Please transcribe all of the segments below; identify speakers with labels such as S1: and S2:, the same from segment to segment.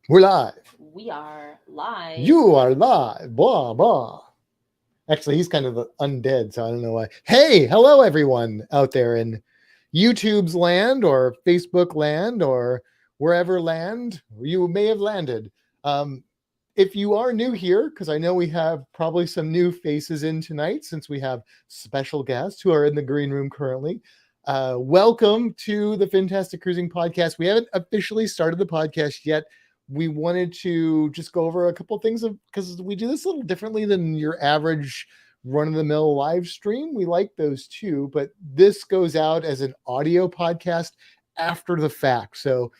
S1: We're live.
S2: We are live.
S1: You are live. Blah, blah. Actually, he's kind of undead, so I don't know why. Hey, hello, everyone out there in YouTube's land or Facebook land or wherever land you may have landed. If you are new here, because I know we have probably some new faces in tonight since we have special guests who are in the green room currently. Welcome to the Fintastic Cruising Podcast. We haven't officially started the podcast yet. We wanted to just go over a couple of things because we do this a little differently than your average run-of-the-mill live stream. We like those too, but this goes out as an audio podcast after the fact. So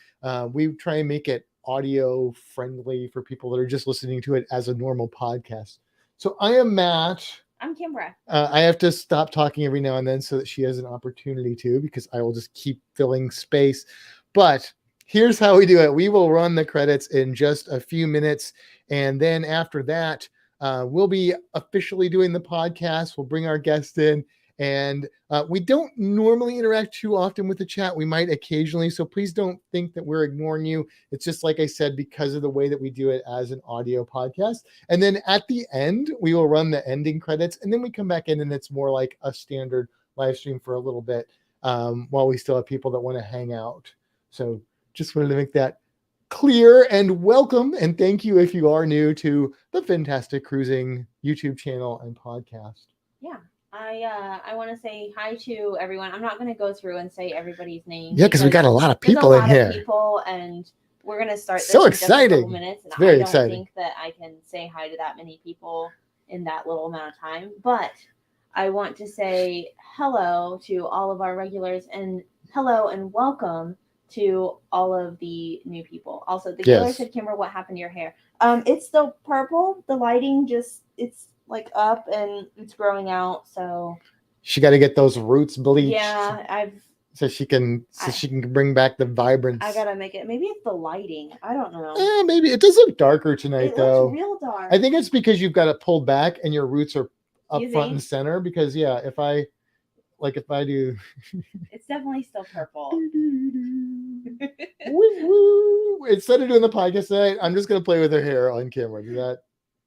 S1: we try and make it audio friendly for people that are just listening to it as a normal podcast. So I am Matt.
S2: I'm Kimbra.
S1: I have to stop talking every now and then so that she has an opportunity to, because I will just keep filling space. But here's how we do it. We will run the credits in just a few minutes. And then after that, we'll be officially doing the podcast. We'll bring our guest in. And we don't normally interact too often with the chat. We might occasionally. So please don't think that we're ignoring you. It's just like I said, because of the way that we do it as an audio podcast. And then at the end, we will run the ending credits. And then we come back in and it's more like a standard live stream for a little bit while we still have people that want to hang out. So just wanted to make that clear, and welcome and thank you if you are new to the Fintastic Cruising YouTube channel and podcast.
S2: Yeah. I want to say hi to everyone. I'm not going to go through and say everybody's name.
S1: Yeah, because we got a lot of people in here.
S2: And we're going to start this
S1: so
S2: in just a
S1: exciting.
S2: couple minutes. And
S1: it's very
S2: I don't
S1: exciting.
S2: think that I can say hi to that many people in that little amount of time. But I want to say hello to all of our regulars, and hello and welcome to all of the new people. Also, the killer said, Kimber, what happened to your hair? It's still purple. The lighting it's like up and it's growing out, so
S1: she got to get those roots bleached.
S2: Yeah,
S1: so she can bring back the vibrance.
S2: I gotta make it. Maybe it's the lighting. I don't know.
S1: Maybe it does look darker tonight, though.
S2: Looks real dark.
S1: I think it's because you've got it pulled back and your roots are up front and center. Because if I do,
S2: it's definitely still purple.
S1: Instead of doing the podcast tonight, I'm just gonna play with her hair on camera.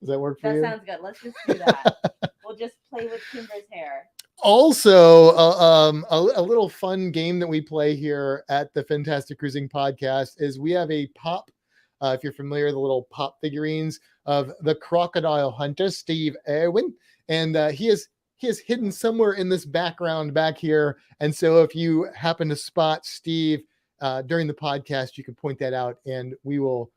S1: Does that work for you?
S2: That sounds good. Let's just do that. We'll just play with Kimber's hair.
S1: Also, a little fun game that we play here at the Fintastic Cruising Podcast is we have a pop. If you're familiar with the little pop figurines of the crocodile hunter, Steve Irwin, and he is hidden somewhere in this background back here. And so if you happen to spot Steve during the podcast, you can point that out and we will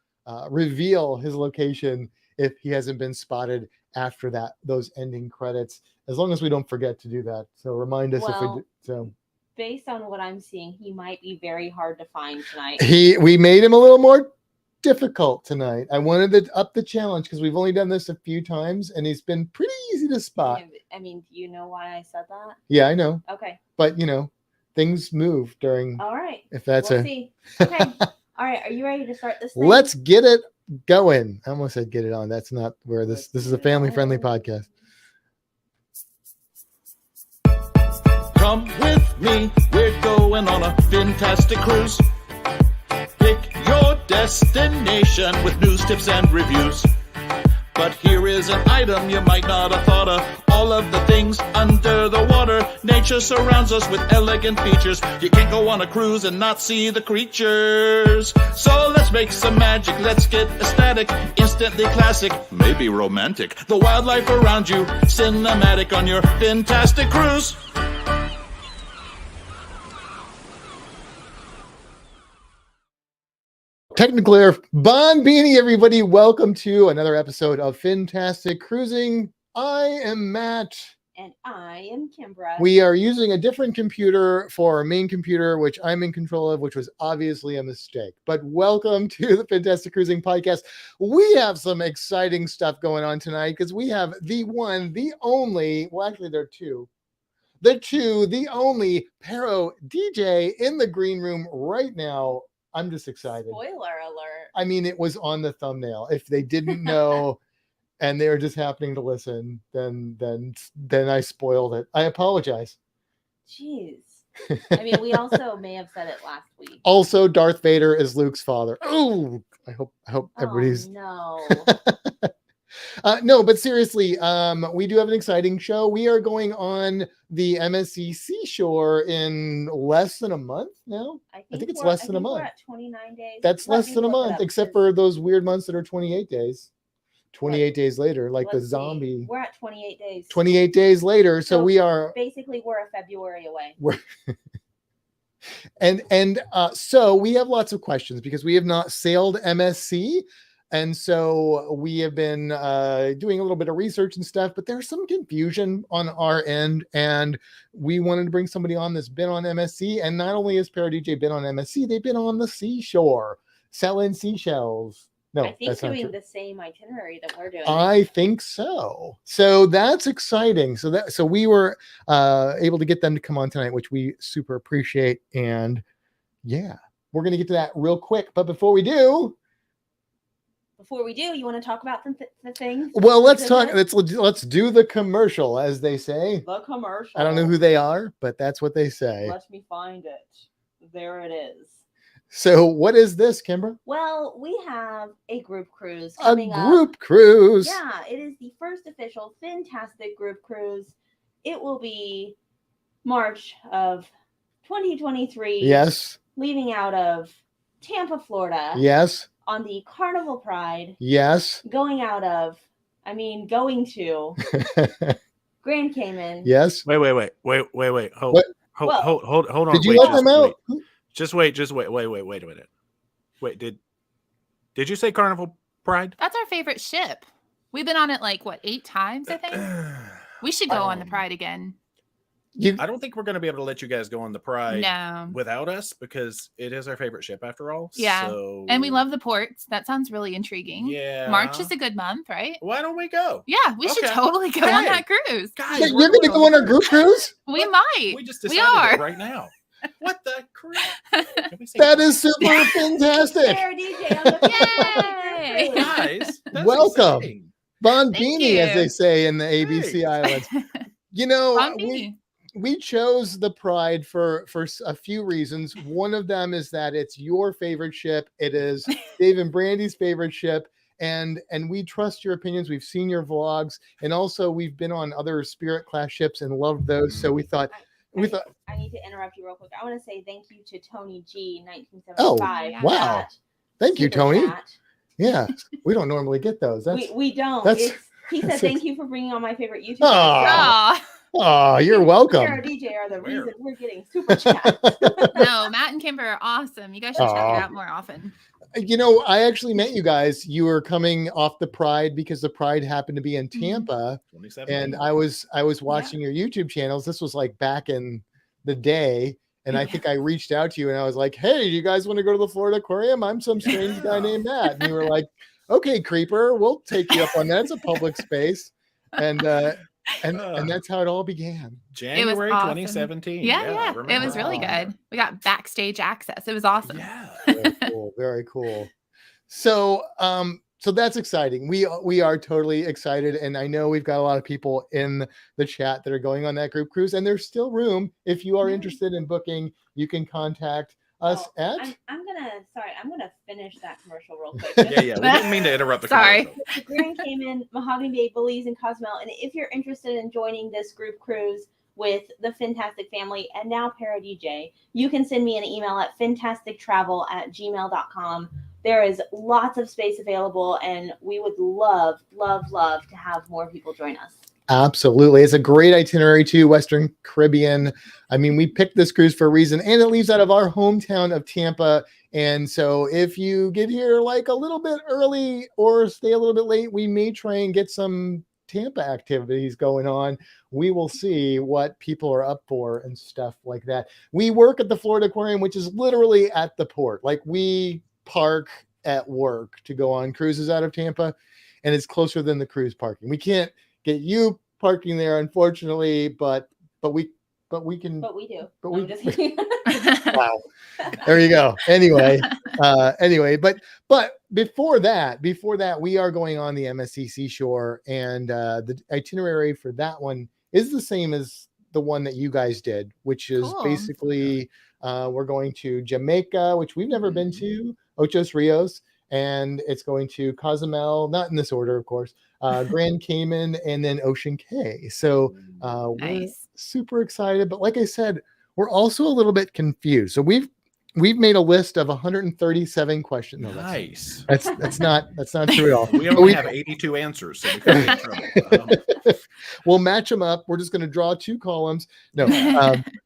S1: reveal his location if he hasn't been spotted after those ending credits, as long as we don't forget to do that. So remind us if we do. So
S2: based on what I'm seeing, he might be very hard to find tonight.
S1: We made him a little more difficult tonight. I wanted to up the challenge because we've only done this a few times and he's been pretty easy to spot.
S2: I mean, do you know why I said that?
S1: Yeah, I know.
S2: Okay.
S1: But things move during.
S2: All right.
S1: If that's
S2: we'll see. Okay. All right. Are you ready to start this thing?
S1: Let's get it going. I almost said get it on. That's not where this is a family-friendly podcast.
S3: Come with me, we're going on a fantastic cruise. Pick your destination with news, tips, and reviews. But here is an item you might not have thought of. All of the things under the water. Nature surrounds us with elegant features. You can't go on a cruise and not see the creatures. So let's make some magic, let's get ecstatic. Instantly classic, maybe romantic. The wildlife around you, cinematic on your fantastic cruise.
S1: Technically, Bon Beanie, everybody. Welcome to another episode of Fintastic Cruising. I am Matt.
S2: And I am Kimbra.
S1: We are using a different computer for our main computer, which I'm in control of, which was obviously a mistake. But welcome to the Fintastic Cruising Podcast. We have some exciting stuff going on tonight because we have the one, the only, well, actually, there are two. The only Parodeejay in the green room right now. I'm just excited.
S2: Spoiler alert.
S1: I mean, it was on the thumbnail. If they didn't know and they were just happening to listen, then I spoiled it. I apologize.
S2: Jeez. I mean, we also may have said it last week.
S1: Also, Darth Vader is Luke's father. Oh, I hope everybody's.
S2: No.
S1: No, but seriously, we do have an exciting show. We are going on the MSC Seashore in less than a month now. I think it's less than a month.
S2: We're at 29 days.
S1: That's less than a month, except for those weird months that are 28 days. 28 days later, like the zombie.
S2: We're at 28 days.
S1: 28 days later, so we are
S2: basically we're a February away.
S1: So we have lots of questions because we have not sailed MSC. And so we have been doing a little bit of research and stuff, but there's some confusion on our end. And we wanted to bring somebody on that's been on MSC. And not only has Parodeejay been on MSC, they've been on the seashore, selling seashells. No,
S2: I think doing the same itinerary that we're doing.
S1: I think so. So that's exciting. So we were able to get them to come on tonight, which we super appreciate. And yeah, we're going to get to that real quick. But before we do, you want to talk about the things?
S3: Well, let's talk. Let's do the commercial, as they say.
S2: The commercial.
S1: I don't know who they are, but that's what they say.
S2: Let me find it. There it is.
S1: So what is this, Kimbra?
S2: Well, we have a group cruise coming up.
S1: A group cruise.
S2: Yeah, it is the first official Fintastic group cruise. It will be March of 2023.
S1: Yes.
S2: Leaving out of Tampa, Florida.
S1: Yes.
S2: On the Carnival Pride.
S1: Yes.
S2: Going to Grand Cayman.
S1: Yes.
S4: Wait. Hold on.
S1: Did you let them out?
S4: Just wait a minute. Wait, did you say Carnival Pride?
S5: That's our favorite ship. We've been on it 8 times, I think. We should go on the Pride again.
S4: I don't think we're going to be able to let you guys go on the Pride without us, because it is our favorite ship after all.
S5: Yeah.
S4: So...
S5: And we love the ports. That sounds really intriguing.
S4: Yeah.
S5: March is a good month, right?
S4: Why don't we go?
S5: Yeah, we should totally go on that cruise.
S4: Guys,
S1: you're going to go on our group cruise?
S5: We might.
S4: We just decided it right now. What the crap?
S1: That is super fantastic.
S2: Parodeejay on the
S5: Yay!
S4: Guys,
S1: welcome.
S4: Exciting.
S1: Bon Beanie, as they say in the ABC Islands. You know, we chose the Pride for a few reasons. One of them is that it's your favorite ship. It is Dave and Brandy's favorite ship. And we trust your opinions. We've seen your vlogs. And also we've been on other Spirit class ships and loved those. So we thought...
S2: I need to interrupt you real quick. I want to say thank you to Tony G, 1975.
S1: Oh, wow. Thank you, Tony.
S2: Chat.
S1: Yeah, we don't normally get those.
S2: We don't. He said, thank you for bringing on my favorite YouTube.
S1: Oh, you're welcome.
S2: Parodeejay are the reason we're getting super chats.
S5: No, Matt and Kimbra are awesome. You guys should check it out more often.
S1: You know, I actually met you guys. You were coming off the Pride because the Pride happened to be in Tampa. And I was watching your YouTube channels. This was back in the day. And I think I reached out to you and I was like, hey, you guys want to go to the Florida Aquarium? I'm some strange guy named Matt. And you were like, okay, creeper, we'll take you up on that. It's a public space. And that's how it all began.
S4: January
S5: awesome.
S4: 2017.
S5: Yeah. It was really good. We got backstage access. It was awesome.
S4: Yeah.
S1: Very cool. So that's exciting. We are totally excited. And I know we've got a lot of people in the chat that are going on that group cruise, and there's still room. If you are interested in booking, you can contact us at...
S2: I'm gonna finish that commercial real quick.
S4: Yeah. We didn't mean to interrupt the commercial.
S2: Grand Cayman, Mahogany Bay, Belize, and Cozumel. And if you're interested in joining this group cruise with the Fintastic family and now Parodeejay, you can send me an email at fintastictravel@gmail.com. There is lots of space available, and we would love to have more people join us.
S1: Absolutely. It's a great itinerary too, Western Caribbean. I mean, we picked this cruise for a reason, and it leaves out of our hometown of Tampa. And so if you get here a little bit early or stay a little bit late, we may try and get some Tampa activities going on. We will see what people are up for and stuff like that. We work at the Florida Aquarium, which is literally at the port. We park at work to go on cruises out of Tampa, and it's closer than the cruise parking. We can't get you parking there, unfortunately, but we can.
S2: But we do.
S1: But
S2: I'm just kidding.
S1: Wow. There you go. Anyway, but before that, we are going on the MSC Seashore, and the itinerary for that one is the same as the one that you guys did, which is
S5: Cool.
S1: basically we're going to Jamaica, which we've never been to, Ochos Rios, and it's going to Cozumel, not in this order, of course, Grand Cayman, and then Ocean Cay. So we're super excited. But like I said, we're also a little bit confused. So we've made a list of 137 questions. No,
S4: Nice.
S1: That's not true at all.
S4: We only have 82 answers, so we could get in trouble.
S1: We'll match them up. We're just going to draw 2 columns. No,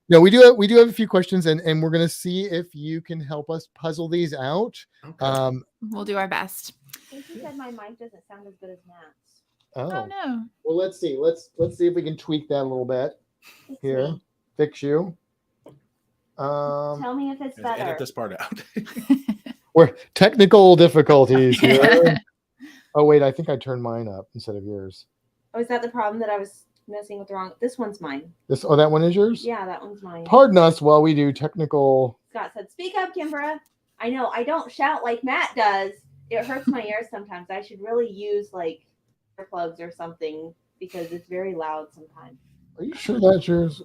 S1: no, we do have a few questions, and we're going to see if you can help us puzzle these out.
S5: Okay. We'll do our best.
S2: I think you said my mic doesn't sound as good as Matt's.
S5: Oh no.
S1: Well, let's see. Let's see if we can tweak that a little bit. Here, fix you.
S2: Tell me if it's better.
S4: Edit this part out.
S1: We're technical difficulties here. Oh wait, I think I turned mine up instead of yours.
S2: Oh, is that the problem that I was messing with the wrong? This one's mine.
S1: That one is yours?
S2: Yeah, that one's mine.
S1: Pardon us while we do technical.
S2: Scott said, "Speak up, Kimbra." I know I don't shout like Matt does. It hurts my ears sometimes. I should really use like earplugs or something because it's very loud sometimes.
S1: Are you sure that's yours?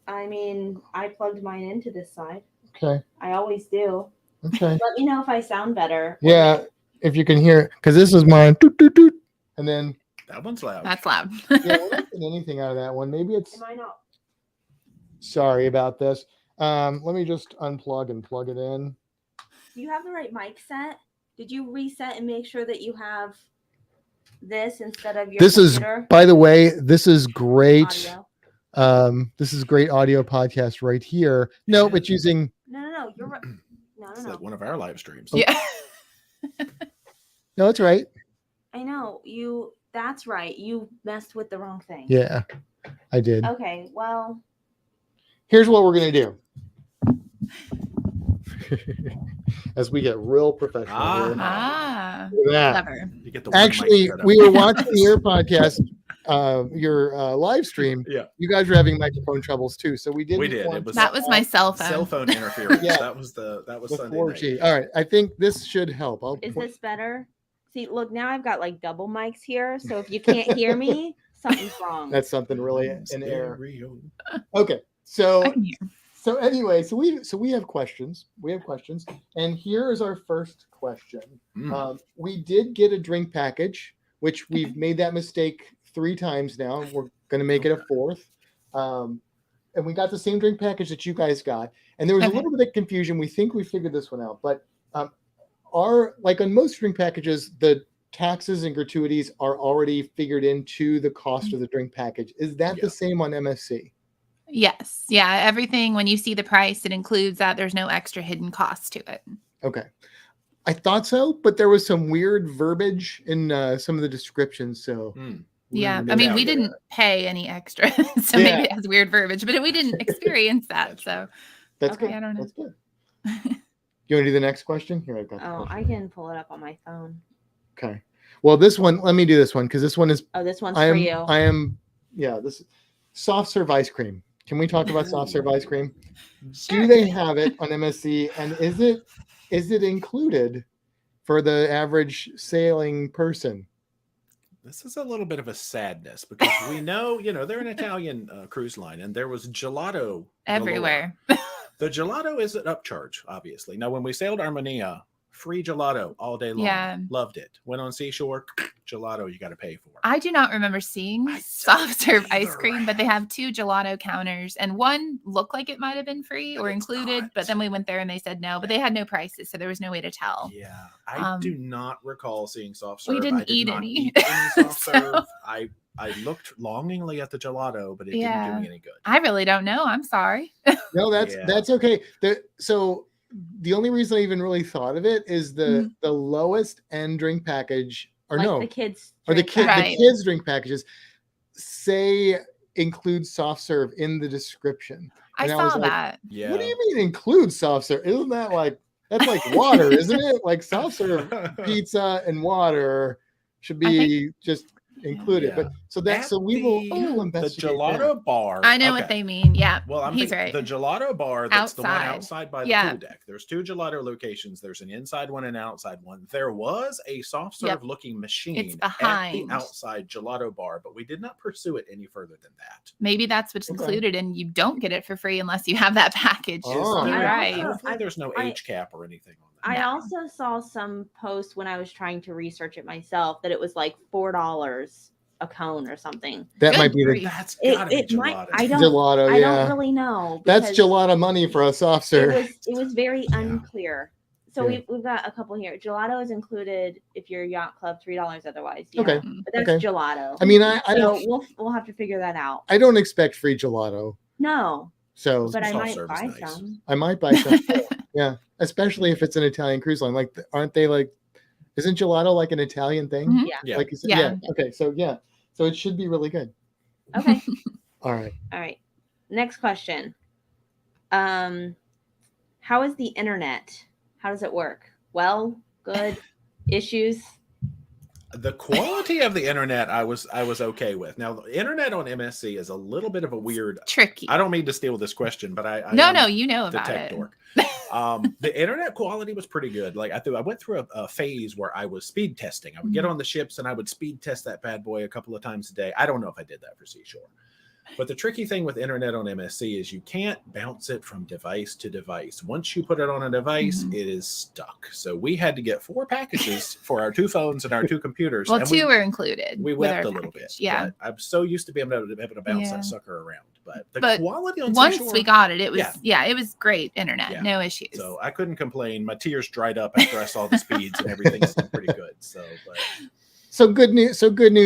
S2: I mean, I plugged mine into this side.
S1: Okay.
S2: I always do.
S1: Okay.
S2: Let me know if I sound better.
S1: Yeah, if you can hear it, because this is mine. Toot, toot, toot. And then
S4: that one's loud.
S5: That's loud.
S1: Yeah, we're not getting anything out of that one. Maybe it's.
S2: Am I not?
S1: Sorry about this. Let me just unplug and plug it in.
S2: Do you have the right mic set? Did you reset and make sure that you have this instead of your computer?
S1: By the way, this is great.
S2: Audio.
S1: This is great audio podcast right here. No, it's using.
S2: No, you're right. No.
S4: It's like one of our live streams.
S5: Yeah.
S1: No, it's right.
S2: I know you. That's right. You messed with the wrong thing.
S1: Yeah, I did.
S2: Okay. Well.
S1: Here's what we're gonna do. As we get real professional. Look at that.
S5: Clever.
S4: You get the
S1: Actually, we were watching your podcast, your live stream.
S4: Yeah.
S1: You guys were having microphone troubles too, so we did.
S5: That was my cell phone.
S4: Cell phone interference.
S1: Yeah.
S4: That was Sunday
S1: 4G.
S4: night.
S1: All right, I think this should help.
S2: Is this better? See, look, now I've got like double mics here, so if you can't hear me, something's wrong.
S1: That's something really in error. Okay, so anyway, so we have questions. And here is our first question. We did get a drink package, which we've made that mistake 3 times now. We're going to make it a 4th. And we got the same drink package that you guys got. And there was a little bit of confusion. We think we figured this one out, but like on most drink packages, the taxes and gratuities are already figured into the cost of the drink package. Is that the same on MSC?
S5: Yes. Yeah. Everything, when you see the price, it includes that. There's no extra hidden cost to it.
S1: Okay. I thought so, but there was some weird verbiage in some of the descriptions. So
S5: yeah, I mean, we didn't pay any extra, so maybe it has weird verbiage, but we didn't experience that. So
S1: that's good.
S5: I don't know.
S1: That's good. You want to do the next question? Here, I've got.
S2: I can pull it up on my phone.
S1: Okay. Well, this one, let me do this one because this one is.
S2: Oh, this one's for you.
S1: This soft serve ice cream. Can we talk about soft serve ice cream?
S5: Sure.
S1: Do they have it on MSC, and is it included for the average sailing person?
S4: This is a little bit of a sadness because we know, they're an Italian cruise line, and there was gelato
S5: everywhere.
S4: The gelato is an upcharge, obviously. Now, when we sailed Armenia, free gelato all day long.
S5: Yeah.
S4: Loved it. Went on Seashore, gelato you got to pay for.
S5: I do not remember seeing soft serve ice cream, but they have 2 gelato counters, and one looked like it might have been free or included, but then we went there and they said no, but they had no prices, so there was no way to tell.
S4: Yeah, I do not recall seeing soft serve.
S5: We didn't eat any.
S4: Soft serve. I looked longingly at the gelato, but it didn't do me any good.
S5: I really don't know. I'm sorry.
S1: No, that's okay. So the only reason I even really thought of it is the lowest end drink package, or
S2: like the kids
S1: drink packages say include soft serve in the description.
S5: And I saw that.
S1: Yeah. What do you mean include soft serve? Isn't that that's like water, isn't it? Like soft serve pizza and water should be just included.
S4: Yeah.
S1: But so we will
S4: the
S1: investigate
S4: gelato
S1: that.
S4: bar.
S5: I know what they mean. Yeah.
S4: Well,
S5: he's right.
S4: The gelato bar, that's the one
S5: Outside.
S4: outside by the pool deck. There's 2 gelato locations. There's an inside one and an outside one. There was a soft serve looking machine at the outside gelato bar, but we did not pursue it any further than that.
S5: Maybe that's what's included, and you don't get it for free unless you have that package.
S1: Oh.
S5: You're right.
S4: Hopefully there's no age cap or anything on that.
S2: I also saw some posts when I was trying to research it myself that it was like $4 a cone or something.
S1: That might be
S4: That's gotta be gelato.
S2: I don't really know.
S1: That's gelato money for a soft serve.
S2: It was very unclear. So we've got a couple here. Gelato is included if you're yacht club, $3 otherwise.
S1: Okay.
S2: But that's gelato.
S1: I mean,
S2: we'll have to figure that out.
S1: I don't expect free gelato.
S2: No.
S1: So
S2: but I might buy some.
S1: I might buy some. Yeah. Especially if it's an Italian cruise line. Like, aren't they like, isn't gelato like an Italian thing?
S2: Mm-hmm.
S5: Yeah.
S1: Like, yeah. Okay. So so it should be really good.
S2: Okay.
S1: All right.
S2: Next question. How is the internet? How does it work? Well, good, issues.
S4: The quality of the internet, I was okay with. Now, the internet on MSC is a little bit of a weird,
S5: tricky.
S4: I don't mean to steal this question, but I
S5: no, you know about
S4: the tech
S5: it.
S4: dork. The internet quality was pretty good. Like I went through a phase where I was speed testing. I would get on the ships and I would speed test that bad boy a couple of times a day. I don't know if I did that for Seashore. But the tricky thing with internet on MSC is you can't bounce it from device to device. Once you put it on a device, it is stuck. So we had to get 4 packages for our 2 phones and our 2 computers.
S5: Well,
S4: and
S5: 2 were included.
S4: We wept a little bit.
S5: Yeah.
S4: I'm so used to being able to bounce that sucker around. But the quality on
S5: once
S4: Seashore,
S5: we got it, it was it was great internet. Yeah. No issues.
S4: So I couldn't complain. My tears dried up after I saw the speeds and everything seemed pretty good. So good news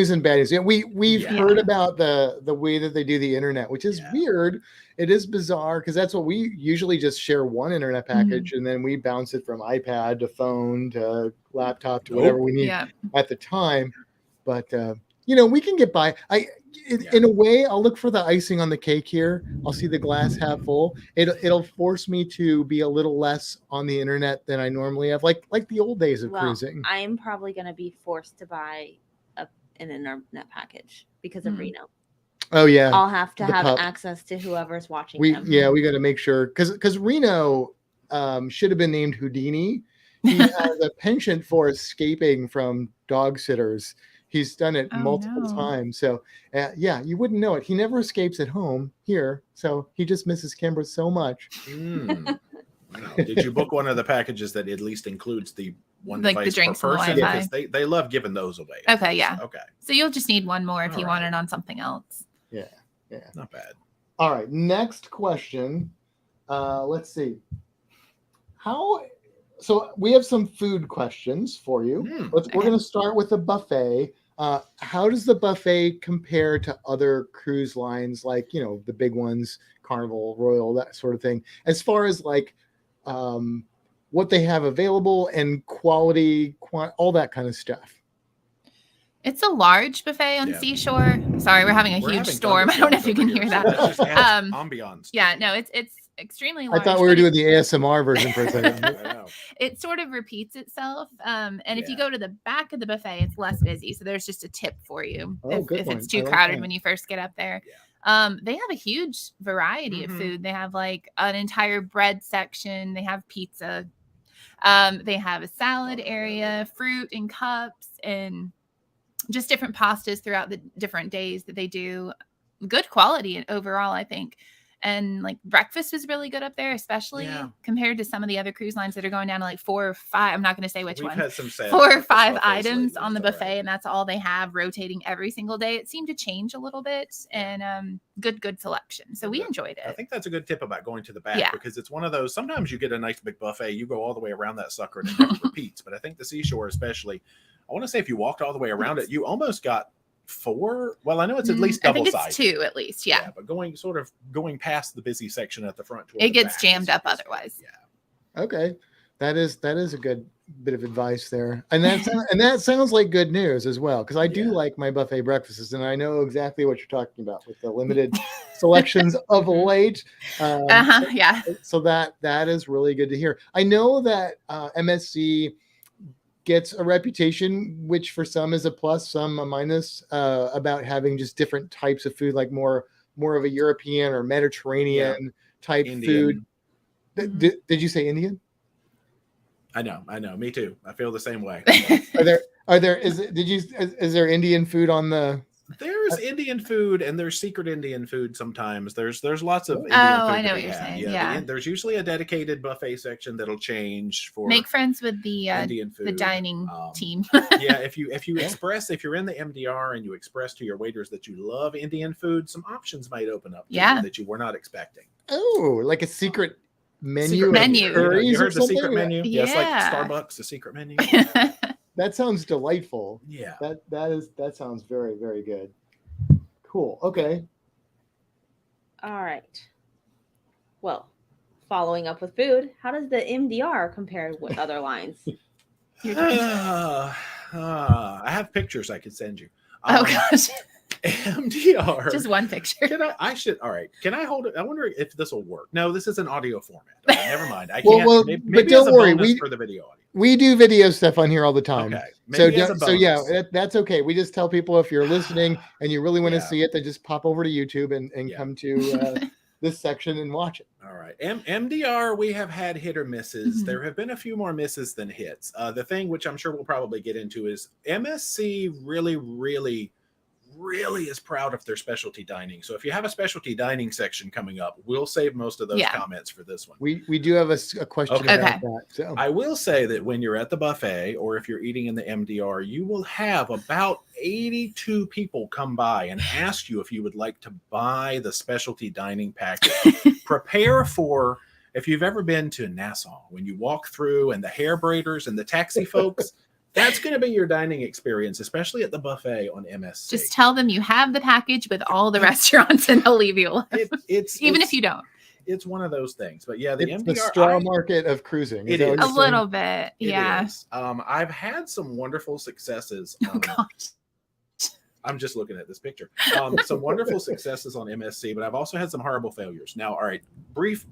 S4: and bad news. We've heard about the way that they do the internet, which is weird. It is bizarre because that's what we usually just share one internet package and then we bounce it from iPad to phone to laptop to whatever we need at the time. But we can get by. In a way, I'll look for the icing on the cake here. I'll see the glass half full. It'll force me to be a little less on the internet than I normally have, like the old days of cruising.
S2: I'm probably going to be forced to buy an internet package because of Reno.
S1: Oh yeah,
S2: I'll have to have access to whoever's watching.
S1: We got to make sure because Reno should have been named Houdini. He has a penchant for escaping from dog sitters. He's done it multiple times. So, you wouldn't know it. He never escapes at home here. So he just misses Kimbra so much.
S4: Did you book one of the packages that at least includes the one device
S5: the drinks
S4: per person? Because they love giving those away.
S5: Okay, yeah. Okay. So you'll just need one more if you want it on something else.
S1: Yeah.
S4: Not bad.
S1: All right. Next question. Let's see. So we have some food questions for you. We're going to start with the buffet. How does the buffet compare to other cruise lines, like, the big ones, Carnival, Royal, that sort of thing, as far as like what they have available and quality, all that kind of stuff?
S5: It's a large buffet on Seashore. Sorry, we're having a huge storm. I don't know if you can hear that.
S4: Ambiance.
S5: Yeah, no, it's extremely large.
S1: I thought we were doing the ASMR version for a second.
S4: I know.
S5: It sort of repeats itself. And if you go to the back of the buffet, it's less busy. So there's just a tip for you if it's too crowded when you first get up there. Yeah. They have a huge variety of food. They have like an entire bread section. They have pizza. They have a salad area, fruit and cups, and just different pastas throughout the different days that they do. Good quality overall, I think. And like breakfast was really good up there, especially compared to some of the other cruise lines that are going down to like 4 or 5. I'm not going to say which one.
S4: Had some
S5: 4 or 5 items on the buffet, and that's all they have, rotating every single day. It seemed to change a little bit, and good selection. So we enjoyed it.
S4: I think that's a good tip about going to the back because it's one of those. Sometimes you get a nice big buffet, you go all the way around that sucker, and it never repeats. But I think the Seashore, especially, I want to say if you walked all the way around it, you almost got 4. Well, I know it's at least double size.
S5: I think it's 2 at least. Yeah.
S4: But going past the busy section at the front,
S5: it gets jammed up otherwise.
S4: Yeah.
S1: Okay, that is a good bit of advice there, and that sounds like good news as well, because I do like my buffet breakfasts, and I know exactly what you're talking about with the limited selections of late. So that is really good to hear. I know that MSC gets a reputation, which for some is a plus, some a minus, about having just different types of food, like more of a European or Mediterranean type
S4: Indian.
S1: food. Did you say Indian?
S4: I know. Me too. I feel the same way.
S1: Is there Indian food on the?
S4: There's Indian food and there's secret Indian food sometimes. There's lots of Indian food.
S5: I know what you're saying. Yeah.
S4: There's usually a dedicated buffet section that'll change for
S5: make friends with the
S4: Indian food.
S5: The dining team.
S4: If you if you're in the MDR and you express to your waiters that you love Indian food, some options might open up to you that you were not expecting.
S1: Oh, like a secret menu.
S4: You heard the secret menu? Yeah, it's like Starbucks, the secret menu.
S1: That sounds delightful.
S4: Yeah.
S1: That sounds very, very good. Cool. Okay.
S2: All right. Well, following up with food, how does the MDR compare with other lines?
S4: I have pictures I could send you.
S5: Oh gosh.
S4: MDR.
S5: Just one picture.
S4: All right. Can I hold it? I wonder if this will work. No, this is an audio format. Okay, never mind. I
S1: can't. Well,
S4: maybe
S1: but don't worry.
S4: For the video audio.
S1: We do video stuff on here all the time.
S4: Okay.
S1: So yeah, that's okay. We just tell people if you're listening and you really want to see it, then just pop over to YouTube and come to this section and watch it.
S4: All right. MDR, we have had hit or misses. Mm-hmm. There have been a few more misses than hits. The thing which I'm sure we'll probably get into is MSC really is proud of their specialty dining. So if you have a specialty dining section coming up, we'll save most of those comments for this one.
S1: We do have a question about that. So.
S4: I will say that when you're at the buffet or if you're eating in the MDR, you will have about 82 people come by and ask you if you would like to buy the specialty dining package. Prepare for, if you've ever been to Nassau, when you walk through and the hair braiders and the taxi folks, that's going to be your dining experience, especially at the buffet on MSC.
S5: Just tell them you have the package with all the restaurants and they'll leave you alone. Even if you don't.
S4: It's one of those things. But yeah,
S1: it's the straw market of cruising.
S5: It is. A little bit. Yeah.
S4: I've had some wonderful successes.
S5: Oh, gosh.
S4: I'm just looking at this picture. Some wonderful successes on MSC, but I've also had some horrible failures. Now, all right,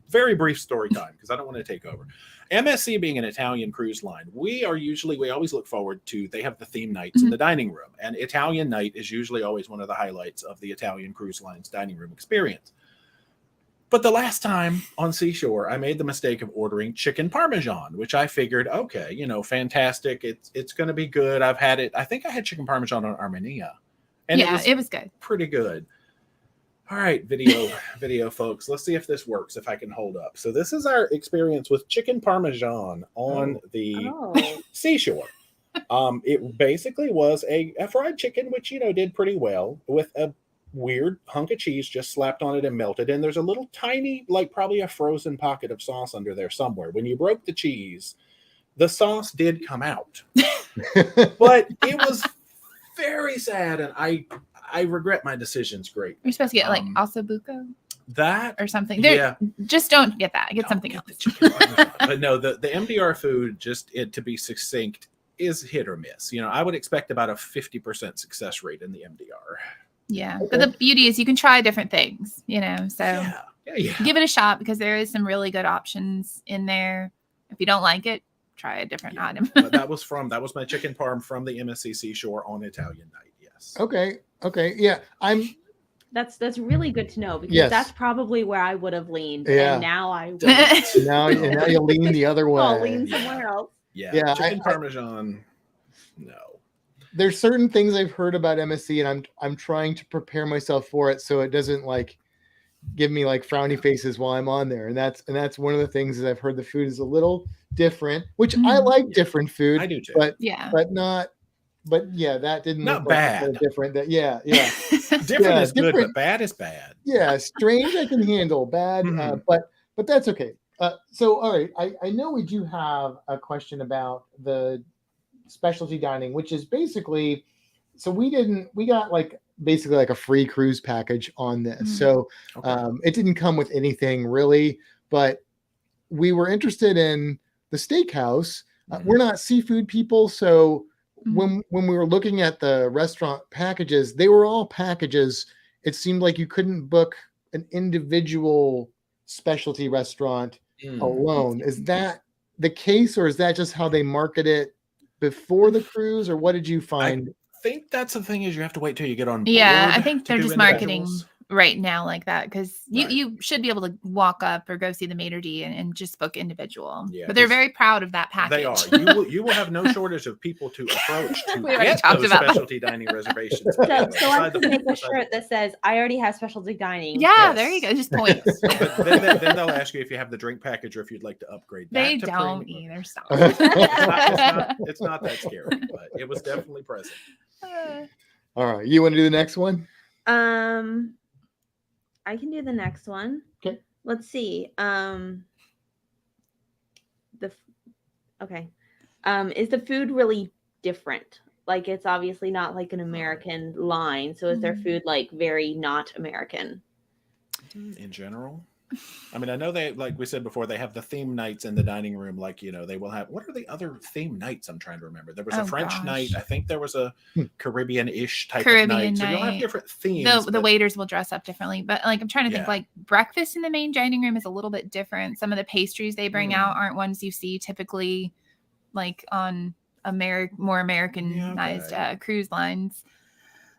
S4: very brief story time because I don't want to take over. MSC being an Italian cruise line, we always look forward to, they have the theme nights in the dining room, and Italian night is usually always one of the highlights of the Italian cruise line's dining room experience. But the last time on Seashore, I made the mistake of ordering chicken parmesan, which I figured, okay, fantastic. It's going to be good. I've had it. I think I had chicken parmesan on Armenia. And
S5: it was good.
S4: Pretty good. All right, video folks. Let's see if this works, if I can hold up. So this is our experience with chicken parmesan on the Seashore. It basically was a fried chicken, which, did pretty well with a weird hunk of cheese just slapped on it and melted. And there's a little tiny, like probably a frozen pocket of sauce under there somewhere. When you broke the cheese, the sauce did come out. But it was very sad, and I regret my decisions greatly.
S5: You're supposed to get like ossobuco,
S4: that
S5: or something. Just don't get that. Get something else.
S4: But no, the MDR food, to be succinct, is hit or miss. I would expect about a 50% success rate in the MDR.
S5: Yeah, okay. But the beauty is you can try different things. So give it a shot because there is some really good options in there. If you don't like it, try a different item.
S4: But that was my chicken parm from the MSC Seashore on Italian night. Yes.
S1: Okay. Yeah.
S2: That's really good to know because that's probably where I would have leaned.
S1: Yeah.
S2: And now I
S1: now you lean the other way.
S2: I'll lean somewhere else.
S4: Yeah. Chicken parmesan. No.
S1: There's certain things I've heard about MSC and I'm trying to prepare myself for it so it doesn't give me frowny faces while I'm on there. And that's one of the things that I've heard the food is a little different, which I like different food.
S4: I do too.
S1: That didn't
S4: not bad.
S1: Different. Different
S4: is good, but bad is bad.
S1: Yeah, strange I can handle. Bad, but that's okay. So all right, I know we do have a question about the specialty dining, which is basically, so we got basically a free cruise package on this. So it didn't come with anything really, but we were interested in the steakhouse. We're not seafood people, so when we were looking at the restaurant packages, they were all packages. It seemed like you couldn't book an individual specialty restaurant alone. Is that the case, or is that just how they market it before the cruise, or what did you find?
S4: I think that's the thing is you have to wait till you get on board.
S5: Yeah, I think they're just marketing
S4: individuals.
S5: right now like that because
S4: Right.
S5: you should be able to walk up or go see the maitre d' and just book individual.
S4: Yeah,
S5: but they're
S4: 'cause
S5: very proud of that package.
S4: They are. You will have no shortage of people to approach to
S5: We already
S4: get
S5: talked
S4: those
S5: about that.
S4: specialty dining reservations.
S2: So I
S4: Beside
S2: could
S4: the-
S2: make a
S4: beside
S2: shirt
S4: the-
S2: that says, I already have specialty dining.
S5: Yeah,
S4: Yes.
S5: there you go. Just points.
S4: But then they'll ask you if you have the drink package or if you'd like to upgrade that.
S5: They
S4: to
S5: don't
S4: premium.
S5: either. Stop.
S4: It's not that scary, but it was definitely present.
S1: All right, you want to do the next one?
S2: I can do the next one.
S1: Okay.
S2: Let's see. Is the food really different? Like, it's obviously not like an American line. So is their food like very not American?
S4: In general, I mean, I know they, like we said before, they have the theme nights in the dining room. Like, they will have, what are the other theme nights? I'm trying to remember. There was a French night. I think there was a Caribbean-ish type of night. So you'll have different themes.
S5: The waiters will dress up differently. But like, I'm trying to think, like breakfast in the main dining room is a little bit different. Some of the pastries they bring out aren't ones you see typically like on more Americanized cruise lines.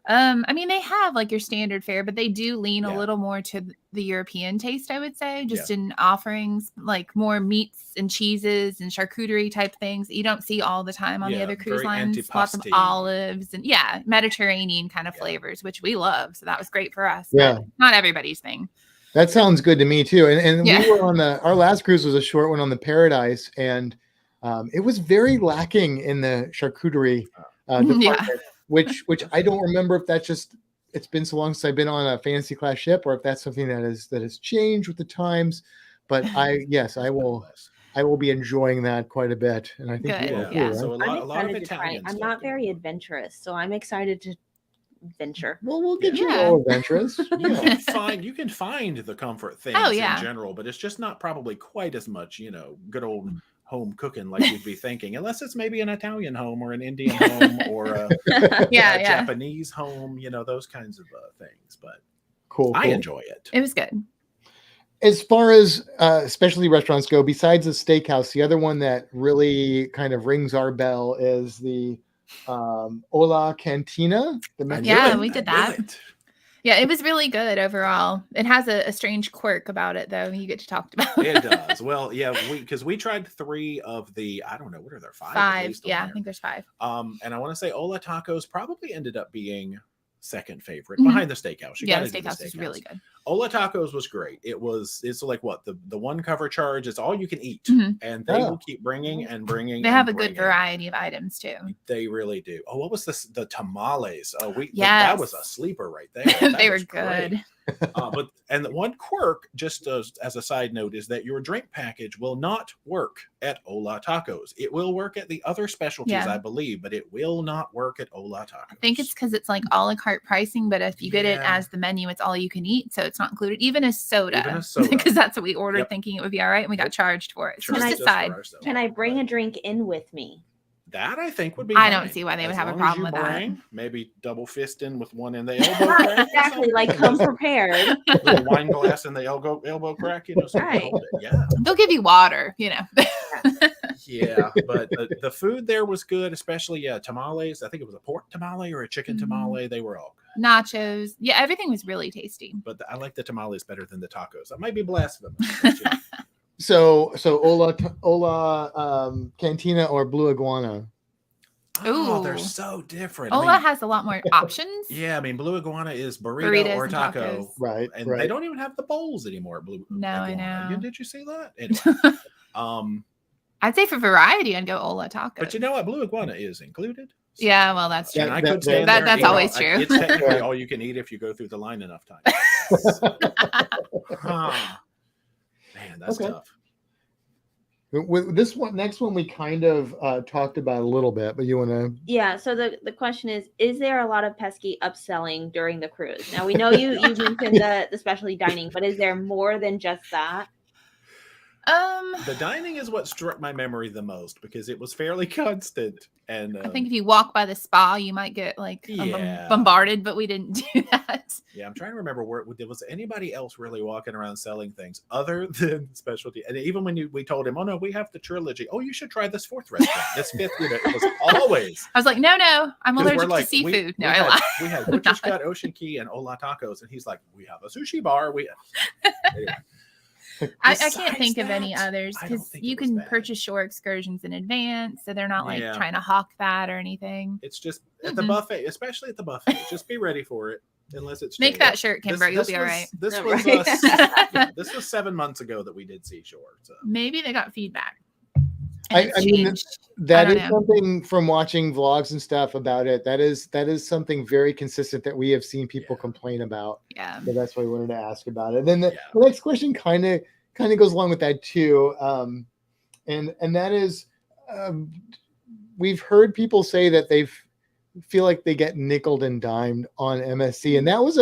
S5: I mean, they have like your standard fare, but they do lean a little more to the European taste, I would say, just in offerings, like more meats and cheeses and charcuterie type things that you don't see all the time on the other cruise lines. Lots of olives and Mediterranean kind of flavors, which we love. So that was great for us.
S1: Yeah.
S5: Not everybody's thing.
S1: That sounds good to me too. And we were on our last cruise was a short one on the Paradise, and it was very lacking in the charcuterie department. Which I don't remember if that's just, it's been so long since I've been on a fantasy class ship, or if that's something that has changed with the times. But I will be enjoying that quite a bit, and I think you will too, right?
S4: So a lot of
S2: to try.
S4: Italian.
S2: I'm not very adventurous, so I'm excited to venture.
S1: Well, we'll get you all adventurous.
S4: You can find the comfort things in general, but it's just not probably quite as much, good old home cooking like you'd be thinking, unless it's maybe an Italian home or an Indian home or a Japanese home, those kinds of things. But
S1: cool.
S4: I enjoy it.
S5: It was good.
S1: As far as specialty restaurants go, besides the steakhouse, the other one that really kind of rings our bell is the Ola Cantina.
S5: We did that. Yeah, it was really good overall. It has a strange quirk about it, though. You get to talk about
S4: it. Does. Well, yeah, because we tried 3 of the, I don't know, what are there, 5?
S5: 5, yeah, I think there's 5.
S4: And I want to say Ola Tacos probably ended up being second favorite behind the steakhouse.
S5: The steakhouse is really good.
S4: Ola Tacos was great. It's like what the one cover charge. It's all you can eat, and they will keep bringing and bringing.
S5: They have a good variety of items too.
S4: They really do. Oh, what was this? The tamales. Oh, that was a sleeper right there.
S5: They were good.
S4: And the one quirk, just as a side note, is that your drink package will not work at Ola Tacos. It will work at the other specialties, I believe, but it will not work at Ola Tacos.
S5: I think it's because it's like a la carte pricing, but if you get it as the menu, it's all you can eat, so it's not included. Even a soda, because that's what we ordered, thinking it would be all right, and we got charged for it. So just decide.
S2: Can I bring a drink in with me?
S4: That I think would be.
S5: I don't see why they would have a problem with that.
S4: Maybe double fisting with one in the elbow crack.
S2: Exactly, like come prepared.
S4: With a wine glass in the elbow crack,
S2: Right.
S4: Yeah.
S5: They'll give you water,
S4: Yeah, but the food there was good, especially tamales. I think it was a pork tamale or a chicken tamale. They were all good.
S5: Nachos. Yeah, everything was really tasty.
S4: But I like the tamales better than the tacos. I might be blasphemous.
S1: So Ola Cantina or Blue Iguana?
S4: Oh, they're so different.
S5: Ola has a lot more options.
S4: Yeah, I mean, Blue Iguana is burrito or taco.
S1: Right.
S4: And they don't even have the bowls anymore at Blue Iguana.
S5: I know.
S4: Did you see that? Anyway,
S5: I'd say for variety, I'd go Ola Tacos.
S4: But you know what? Blue Iguana is included. So,
S5: yeah, well, that's true.
S4: I could stand there.
S5: That's always true.
S4: It's technically all you can eat if you go through the line enough times. Man, that's tough.
S1: With this next one we kind of talked about a little bit, but you want to?
S2: Yeah. So the question is there a lot of pesky upselling during the cruise? Now we know you mentioned the specialty dining, but is there more than just that?
S4: The dining is what struck my memory the most because it was fairly constant. And
S5: I think if you walk by the spa, you might get like bombarded, but we didn't do that.
S4: Yeah, I'm trying to remember was anybody else really walking around selling things other than specialty. And even when we told him, oh no, we have the trilogy. Oh, you should try this fourth restaurant, this fifth. It was always.
S5: I was like, no, I'm allergic to seafood. I lied.
S4: We had Butcher's Cut, Ocean Key, and Ola Tacos, and he's like, we have a sushi bar. Anyway.
S5: I can't think of any others because you can purchase shore excursions in advance, so they're not like trying to hawk that or anything.
S4: It's just at the buffet, especially at the buffet. Just be ready for it, unless it's
S5: make that shirt, Kimbra. You'll be all right.
S4: This was this was 7 months ago that we did Seashore. So
S5: maybe they got feedback.
S1: I mean, that is something from watching vlogs and stuff about it. That is something very consistent that we have seen people complain about.
S5: Yeah.
S1: So that's why we wanted to ask about it. Then the next question kind of goes along with that too. And that is, we've heard people say that feel like they get nickeled and dimed on MSC, and that was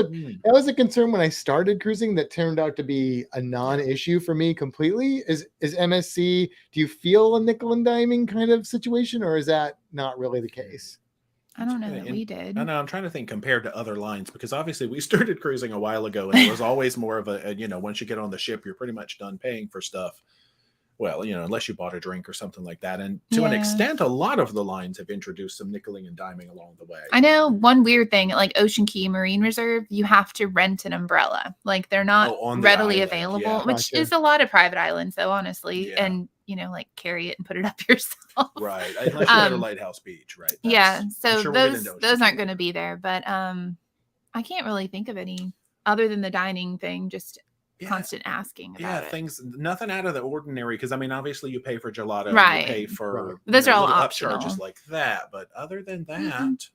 S1: a concern when I started cruising that turned out to be a non-issue for me completely. Is MSC, do you feel a nickel and diming kind of situation, or is that not really the case?
S5: I don't know that we did.
S4: I know, I'm trying to think compared to other lines, because obviously we started cruising a while ago, and it was always more of a once you get on the ship, you're pretty much done paying for stuff. Well, unless you bought a drink or something like that. And to an extent, a lot of the lines have introduced some nickeling and diming along the way.
S5: I know one weird thing, like Ocean Key Marine Reserve, you have to rent an umbrella. Like they're not readily available, which is a lot of private islands, though, honestly. Yeah. And, like carry it and put it up yourself.
S4: Right. Unless you're at a lighthouse beach, right?
S5: So those aren't going to be there. But I can't really think of any other than the dining thing, just constant asking about it.
S4: Things, nothing out of the ordinary, because I mean obviously you pay for gelato,
S5: right?
S4: You pay for
S5: those are all optional
S4: upcharges like that, but other than that,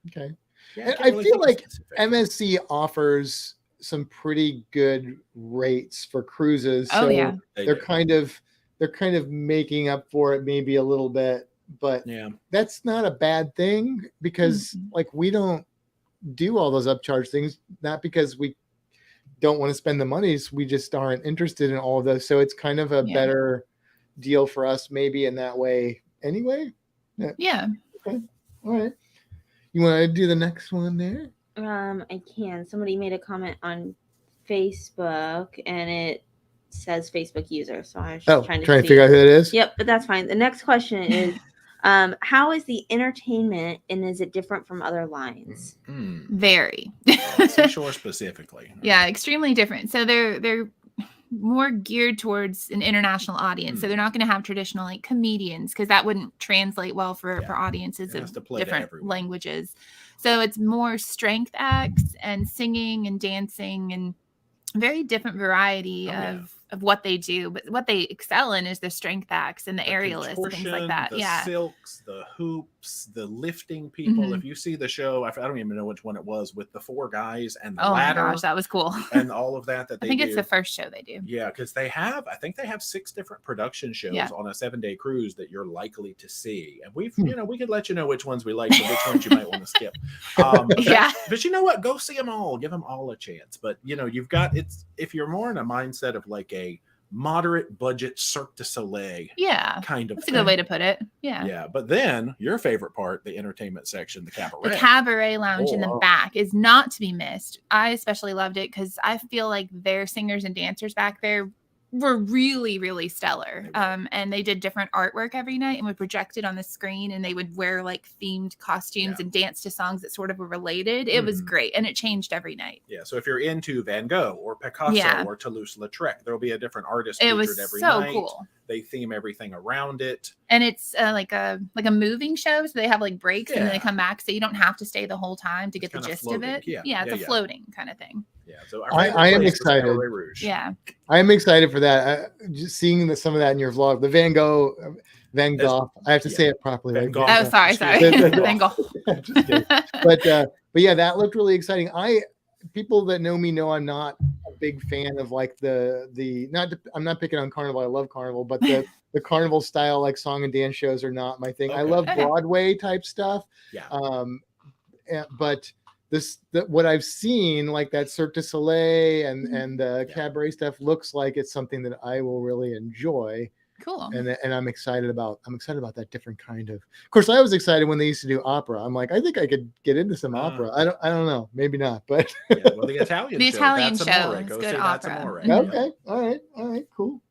S1: okay. I feel like MSC offers some pretty good rates for cruises. So they're kind of making up for it maybe a little bit, but that's not a bad thing, because like we don't do all those upcharge things, not because we don't want to spend the money, we just aren't interested in all of those. So it's kind of a better deal for us maybe in that way anyway.
S5: Yeah.
S1: Okay. All right. You want to do the next one there?
S2: I can. Somebody made a comment on Facebook and it says Facebook user. So I was just trying to
S1: figure out who it is.
S2: Yep, but that's fine. The next question is, how is the entertainment, and is it different from other lines?
S5: Very.
S4: Seashore specifically.
S5: Yeah, extremely different. So they're more geared towards an international audience. So they're not going to have traditional like comedians, because that wouldn't translate well for audiences of different languages. So it's more strength acts and singing and dancing and very different variety of what they do, but what they excel in is the strength acts and the aerialists and things like that.
S4: The silks, the hoops, the lifting people. If you see the show, I don't even know which one it was, with the 4 guys and the ladder. Oh my gosh,
S5: that was cool.
S4: And all of that they
S5: I think it's the first show they do.
S4: Yeah, because I think they have 6 different production shows on a 7-day cruise that you're likely to see. And we could let you know which ones we like and which ones you might want to skip. But you know what? Go see them all. Give them all a chance. But you've got if you're more in a mindset of like a moderate budget Cirque du Soleil kind of
S5: that's thing. A good way to put it.
S4: But then your favorite part, the entertainment section, the
S5: cabaret lounge in the back is not to be missed. I especially loved it because I feel like their singers and dancers back there were really, really stellar. And they did different artwork every night and would project it on the screen, and they would wear like themed costumes and dance to songs that sort of were related. It was great, and it changed every night.
S4: Yeah, so if you're into Van Gogh or Picasso or Toulouse-Lautrec, there'll be a different artist featured every night.
S5: Cool.
S4: They theme everything around it,
S5: and it's like a moving show, so they have like breaks and then they come back, so you don't have to stay the whole time to get the gist of it. It's a floating kind of thing.
S4: Yeah, so
S1: I am excited.
S5: Yeah,
S1: I am excited for that. Just seeing some of that in your vlog, the Van Gogh. I have to say it properly.
S5: Van Gogh. Oh, sorry. Van Gogh.
S1: But yeah, that looked really exciting. People that know me know I'm not a big fan of like I'm not picking on Carnival. I love Carnival, but the Carnival style like song and dance shows are not my thing. I love Broadway type stuff.
S4: Yeah.
S1: But what I've seen, like that Cirque du Soleil and the cabaret stuff, looks like it's something that I will really enjoy.
S5: Cool.
S1: And I'm excited about that different kind of course. I was excited when they used to do opera. I'm like, I think I could get into some opera. I don't know, maybe not, but
S4: well, the Italian show
S5: is good
S1: opera. Okay, all right, cool.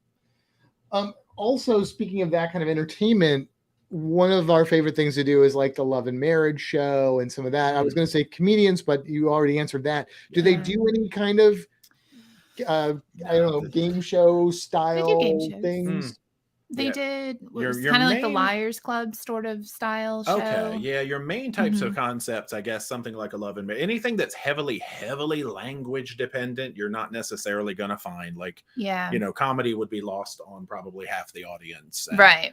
S1: Also, speaking of that kind of entertainment, one of our favorite things to do is like the Love and Marriage show and some of that. I was going to say comedians, but you already answered that. Do they do any kind of I don't know, game show style things?
S5: They did. It was kind of like the Liars Club sort of style show.
S4: Okay, yeah, your main types of concepts, I guess, something like a Love and Marriage. Anything that's heavily language dependent, you're not necessarily going to find. Like, comedy would be lost on probably half the audience.
S5: Right.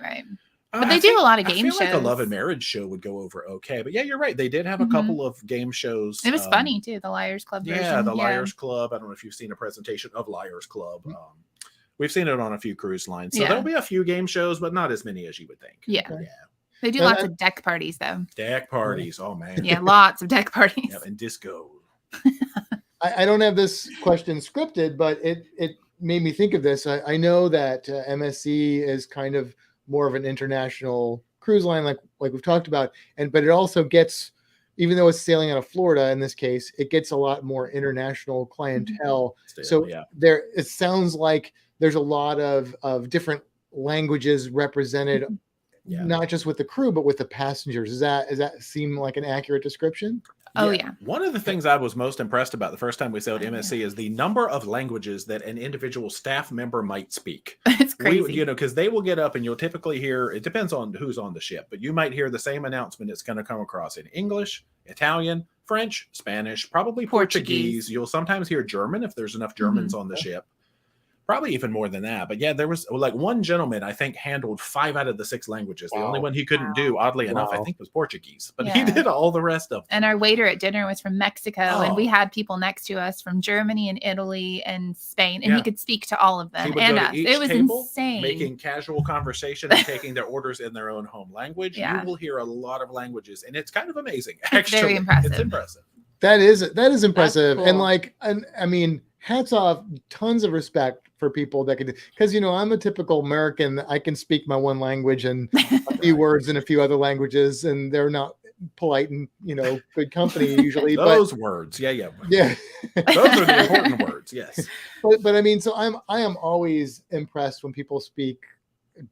S5: But they do a lot of game shows.
S4: Like a Love and Marriage show would go over okay. But yeah, you're right. They did have a couple of game shows.
S5: It was funny too, the Liars Club version.
S4: Yeah, the Liars Club. I don't know if you've seen a presentation of Liars Club. We've seen it on a few cruise lines. So there'll be a few game shows, but not as many as you would think.
S5: Yeah. They do lots of deck parties though.
S4: Deck parties. Oh man.
S5: Yeah, lots of deck parties.
S4: Yeah, and disco.
S1: I don't have this question scripted, but it made me think of this. I know that MSC is kind of more of an international cruise line, like we've talked about, but it also gets, even though it's sailing out of Florida in this case, it gets a lot more international clientele. It sounds like there's a lot of different languages represented, not just with the crew but with the passengers. Does that seem like an accurate description?
S5: Oh yeah.
S4: One of the things I was most impressed about the first time we sailed MSC is the number of languages that an individual staff member might speak.
S5: It's crazy.
S4: Because they will get up and you'll typically hear, it depends on who's on the ship, but you might hear the same announcement. It's going to come across in English, Italian, French, Spanish, probably Portuguese. You'll sometimes hear German if there's enough Germans on the ship. Probably even more than that. But yeah, there was like one gentleman, I think, handled 5 out of the 6 languages. The only one he couldn't do, oddly enough, I think was Portuguese. But he did all the rest of them.
S5: And our waiter at dinner was from Mexico. And we had people next to us from Germany and Italy and Spain. And he could speak to all of them and us. It was insane.
S4: Making casual conversation and taking their orders in their own home language. You will hear a lot of languages. And it's kind of amazing, actually.
S5: It's very impressive.
S4: It's impressive.
S1: That is impressive. Cool. And I mean, hats off, tons of respect for people that can, because I'm a typical American. I can speak my one language and a few words in a few other languages, and they're not polite and good company usually.
S4: Those words, yeah. Those are the important words, yes.
S1: But I mean, so I am always impressed when people speak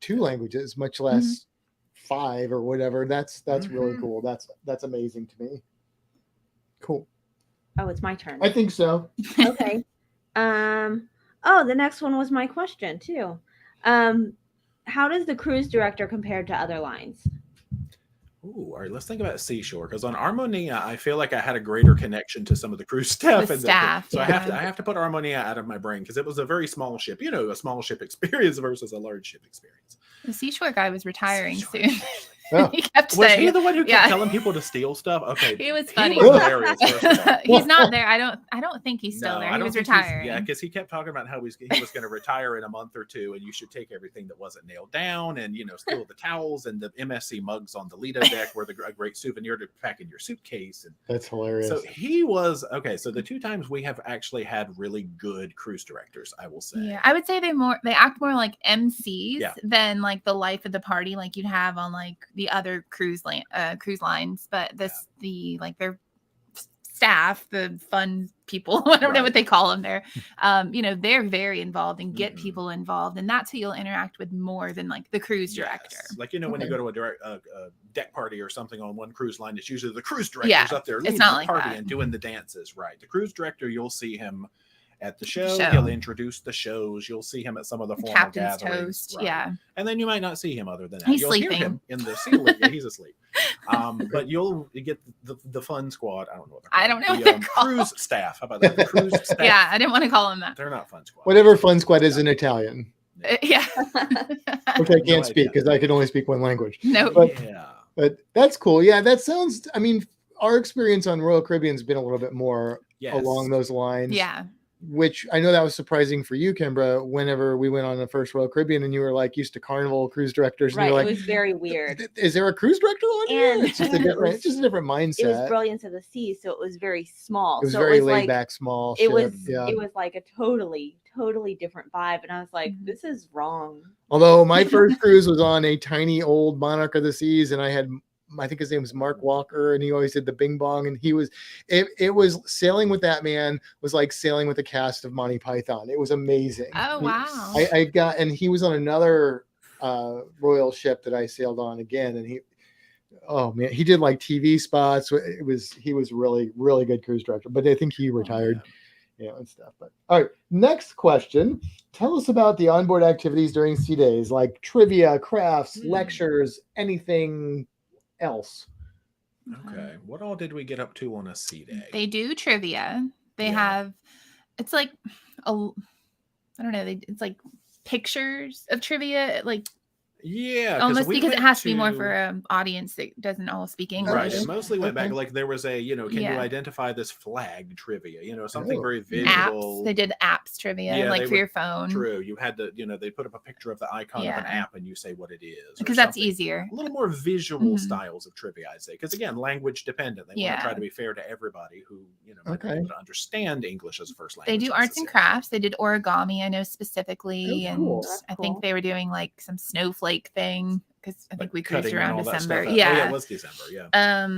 S1: 2 languages, much less 5 or whatever. That's really cool. That's amazing to me. Cool.
S2: Oh, it's my turn.
S1: I think so.
S2: Okay. The next one was my question too. How does the cruise director compare to other lines?
S4: Ooh, all right. Let's think about Seashore, because on Harmonia, I feel like I had a greater connection to some of the cruise staff. So I have to put Harmonia out of my brain because it was a very small ship. A small ship experience versus a large ship experience.
S5: The Seashore guy was retiring soon.
S1: Oh.
S5: He kept
S4: was
S5: saying,
S4: he the one who kept telling people to steal stuff? Okay,
S5: he was funny.
S4: He was hilarious.
S5: He's not there. I don't think he's still there. He was retiring.
S4: Yeah, because he kept talking about how he was going to retire in a month or 2, and you should take everything that wasn't nailed down, and steal the towels and the MSC mugs on the Lido deck were a great souvenir to pack in your suitcase. And
S1: that's hilarious.
S4: So he was okay. So the 2 times we have actually had really good cruise directors, I will say.
S5: Yeah, I would say they act more like MCs than like the life of the party, like you'd have on like the other cruise lines, but their staff, the fun people, I don't know what they call them there. They're very involved and get people involved, and that's who you'll interact with more than like the cruise director.
S4: Like when you go to a deck party or something on one cruise line, it's usually the cruise director's up there leading the party and doing the dances. Right, the cruise director, you'll see him at the show. He'll introduce the shows. You'll see him at some of the formal
S5: Captain's
S4: gatherings.
S5: Toast,
S4: and then you might not see him other than that.
S5: He's
S4: You'll
S5: sleeping.
S4: Hear him in the ceiling. Yeah, he's asleep. But you get the fun squad. I don't know. The cruise staff. How about that? The cruise staff.
S5: Yeah, I didn't want to call them that.
S4: They're not fun squad.
S1: Whatever fun squad is in Italian.
S5: Yeah.
S1: Which I can't speak because I can only speak one language.
S5: No.
S1: But that's cool. Yeah, that sounds. I mean, our experience on Royal Caribbean has been a little bit more along those lines.
S5: Yeah.
S1: which I know that was surprising for you, Kimbra, whenever we went on the first Royal Caribbean and you were like used to Carnival cruise directors. And
S2: Right.
S1: you're like,
S2: it was very weird.
S1: Is there a cruise director on here?
S2: And
S1: It's just a different, it's just a different mindset.
S2: It was Brilliance of the Sea, so it was very small.
S1: It was
S2: so
S1: very
S2: it was
S1: laid
S2: like,
S1: back, small.
S2: It
S1: ship.
S2: was
S1: yeah.
S2: it was like a totally different vibe. And I was like, this is wrong.
S1: Although my first cruise was on a tiny old Monarch of the Seas, and I think his name was Mark Walker, and he always did the bing bong, and it was sailing with that man was like sailing with the cast of Monty Python. It was amazing.
S5: Oh wow.
S1: And he was on another royal ship that I sailed on again, and he did like TV spots. He was really, really good cruise director, but I think he retired. And stuff. But all right, next question. Tell us about the onboard activities during sea days, like trivia, crafts, lectures, anything else.
S4: Okay. What all did we get up to on a sea day?
S5: They do trivia. They have, it's like, I don't know. It's like pictures of trivia, like.
S4: Yeah,
S5: almost because it has to be more for an audience that doesn't all speak English.
S4: Right, it mostly went back like there was a, can you identify this flag trivia? Something very visual.
S5: Apps. They did apps trivia, like for your phone.
S4: True, you had to, they put up a picture of the icon of an app and you say what it is.
S5: Because that's easier.
S4: A little more visual styles of trivia, I'd say. Because again, language dependent. They want to try to be fair to everybody who, might be able to understand English as a first language.
S5: They do arts and crafts. They did origami, I know specifically,
S1: cool.
S5: and I think they were doing like some snowflake thing because I think we cruised around December.
S4: Yeah, it was December. Yeah.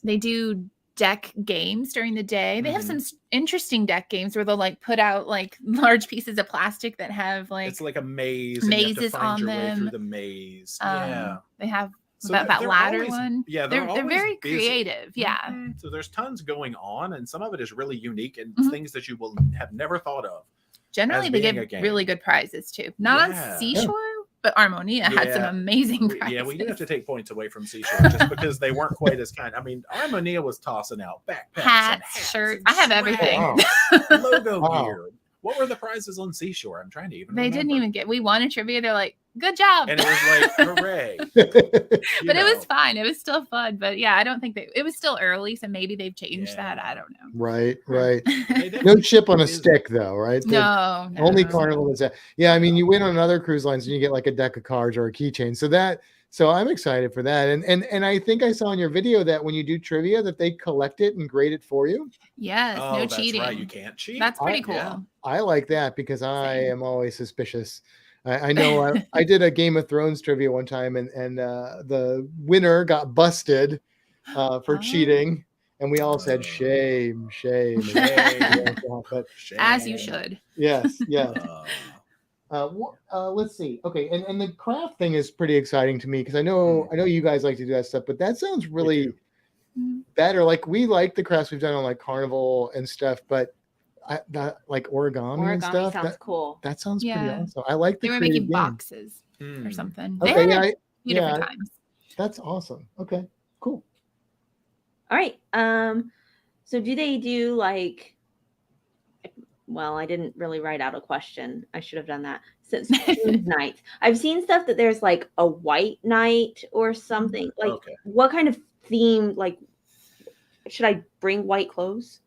S5: They do deck games during the day. They have some interesting deck games where they'll like put out like large pieces of plastic that have like
S4: it's like a maze.
S5: Mazes
S4: and you have to find
S5: on
S4: your
S5: them.
S4: Way through the maze. Yeah.
S5: They have
S4: So
S5: that ladder
S4: always,
S5: one.
S4: Yeah,
S5: they're very
S4: busy.
S5: creative. Yeah.
S4: Mm-hmm. So there's tons going on, and some of it is really unique and things that you will have never thought of.
S5: Generally, they give really good prizes too. Not on Seashore, but Armonia had some amazing prizes.
S4: Yeah, we did have to take points away from Seashore just because they weren't quite as kind. I mean, Armonia was tossing out backpacks, hats,
S5: shirts. I have everything.
S4: Logo gear. What were the prizes on Seashore? I'm trying to even.
S5: They didn't even get. We won a trivia. They're like, good job.
S4: And it was like, hooray.
S5: But it was fine. It was still fun. But yeah, I don't think it was still early. So maybe they've changed that. I don't know.
S1: Right. No chip on a stick though, right?
S5: No.
S1: Only Carnival is that. Yeah. I mean, you win on other cruise lines and you get like a deck of cards or a keychain. So I'm excited for that. And I think I saw in your video that when you do trivia that they collect it and grade it for you.
S5: Yes. No cheating.
S4: Right. You can't cheat.
S5: That's pretty cool.
S1: Yeah. I like that because I am always suspicious. I know I did a Game of Thrones trivia one time and the winner got busted for cheating. And we all said, shame. But,
S5: as you should.
S1: Yes. Let's see. Okay. And the craft thing is pretty exciting to me because I know you guys like to do that stuff, but that sounds really better. Like we like the crafts we've done on like Carnival and stuff, but that like origami and stuff
S2: sounds cool.
S1: That sounds pretty awesome. I like
S5: they were making boxes or something.
S1: Okay,
S5: they had a few different times.
S1: That's awesome. Okay, cool.
S2: All right. So do they do like? Well, I didn't really write out a question. I should have done that. So nights. I've seen stuff that there's like a white night or something. Like what kind of theme? Like, should I bring white clothes?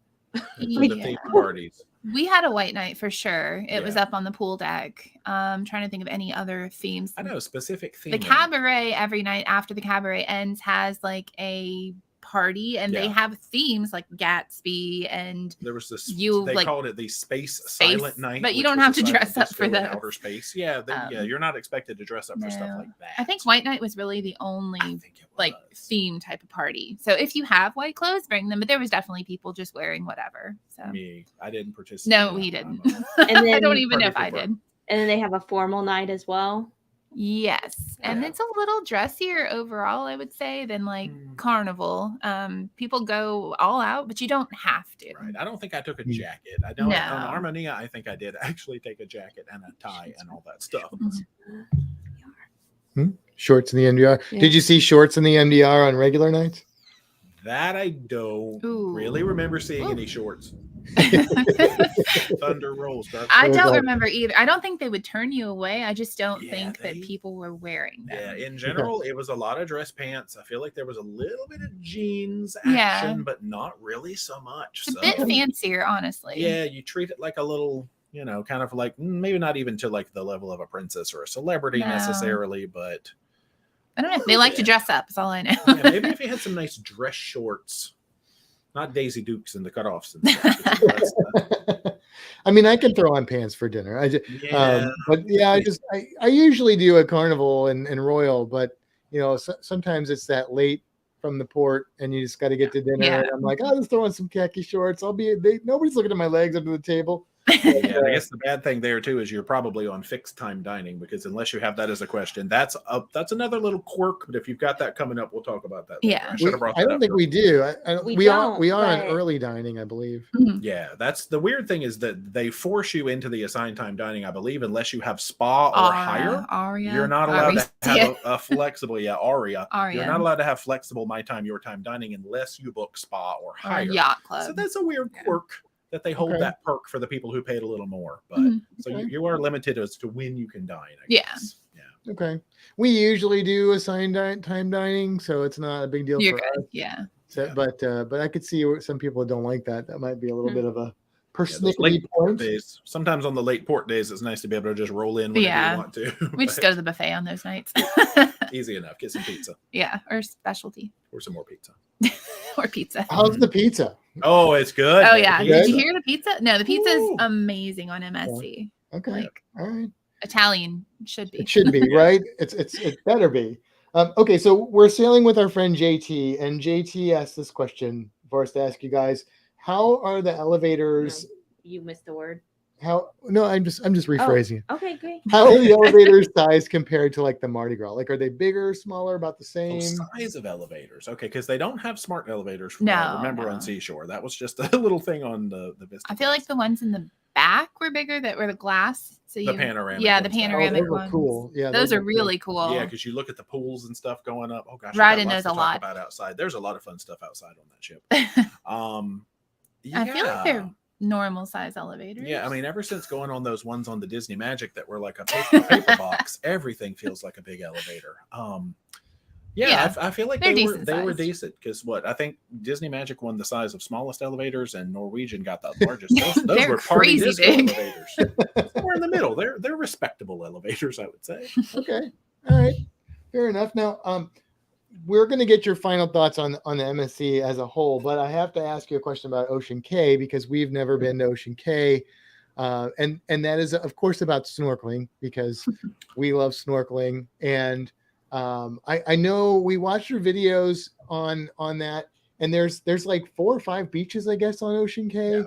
S4: The theme parties.
S5: We had a white night for sure. It was up on the pool deck. Trying to think of any other themes.
S4: I know specific theme.
S5: The cabaret every night after the cabaret ends has like a party and they have themes like Gatsby and
S4: there was this they called it the space silent night,
S5: but you don't have to dress up for that.
S4: Outer space. You're not expected to dress up for stuff like that.
S5: I think white night was really the only like theme type of party. So if you have white clothes, bring them, but there was definitely people just wearing whatever. So
S4: I didn't participate.
S5: No, we didn't.
S2: And then,
S5: I don't even know if I did.
S2: And then they have a formal night as well.
S5: Yes. And it's a little dressier overall, I would say, than like Carnival. People go all out, but you don't have to.
S4: Right. I don't think I took a jacket. I know on Armonia, I think I did actually take a jacket and a tie and all that stuff.
S1: Shorts in the MDR. Yeah. Did you see shorts in the MDR on regular nights?
S4: That I don't really remember seeing any shorts. Thunder rolls.
S5: I don't remember either. I don't think they would turn you away. I just don't think that people were wearing them.
S4: Yeah, in general, it was a lot of dress pants. I feel like there was a little bit of jeans action, but not really so much.
S5: It's a bit fancier, honestly.
S4: Yeah, you treat it like a little, kind of like maybe not even to like the level of a princess or a celebrity necessarily, but
S5: I don't know. They like to dress up. That's all I know.
S4: Yeah, maybe if you had some nice dress shorts, not Daisy Dukes and the cutoffs and stuff.
S1: I mean, I can throw on pants for dinner. I usually do a Carnival and Royal, but sometimes it's that late from the port and you just got to get to dinner. And I'm like, I'll just throw on some khaki shorts. Nobody's looking at my legs under the table.
S4: Yeah, I guess the bad thing there too is you're probably on fixed time dining, because unless you have that as a question, that's another little quirk. But if you've got that coming up, we'll talk about that.
S5: Yeah,
S1: I don't think we do. We are on early dining, I believe.
S4: Yeah, that's the weird thing, is that they force you into the assigned time dining, I believe, unless you have spa or higher.
S5: Aria.
S4: You're not allowed to have a flexible. Aria. You're not allowed to have flexible my time, your time dining unless you book spa or higher.
S5: Yacht club.
S4: So that's a weird quirk. That they hold that perk for the people who paid a little more, but so you are limited as to when you can dine. I guess. Yeah.
S1: Okay. We usually do assigned time dining, so it's not a big deal for us.
S5: Yeah.
S1: So, but I could see some people don't like that. That might be a little bit of a persnickety point.
S4: Days. Sometimes on the late port days, it's nice to be able to just roll in whenever you want to.
S5: We just go to the buffet on those nights.
S4: Easy enough. Get some pizza.
S5: Yeah, or specialty.
S4: Or some more pizza.
S5: Or pizza.
S1: How's the pizza?
S4: Oh, it's good.
S5: Oh yeah. Did you hear the pizza? No, the pizza is amazing on MSC.
S1: Okay. All right.
S5: Italian should be.
S1: It should be, right? It better be. Okay, so we're sailing with our friend JT, and JT asked this question for us to ask you guys. How are the elevators?
S2: No, you missed the word.
S1: I'm just rephrasing.
S2: Okay, great.
S1: How are the elevators size compared to like the Mardi Gras? Like, are they bigger, smaller, about the same?
S4: Size of elevators. Okay, because they don't have smart elevators. Remember on Seashore, that was just a little thing on the Vista.
S5: I feel like the ones in the back were bigger, that were the glass. So
S4: the panoramic.
S5: Yeah, the panoramic ones.
S1: Cool. Yeah,
S5: those are really cool.
S4: Yeah, because you look at the pools and stuff going up. Oh gosh,
S5: Ryden knows a lot
S4: about outside. There's a lot of fun stuff outside on that ship.
S5: I feel like they're normal size elevators.
S4: Yeah, I mean, ever since going on those ones on the Disney Magic that were like a paper box, everything feels like a big elevator. I feel like they were decent, because I think Disney Magic won the size of smallest elevators, and Norwegian got the largest. Those were party disco elevators. Somewhere in the middle. They're respectable elevators, I would say.
S1: Okay, all right, fair enough. Now, we're going to get your final thoughts on the MSC as a whole, but I have to ask you a question about Ocean Cay, because we've never been to Ocean Cay, and that is, of course, about snorkeling, because we love snorkeling. And I know we watched your videos on that, and there's like 4 or 5 beaches, I guess, on Ocean Cay.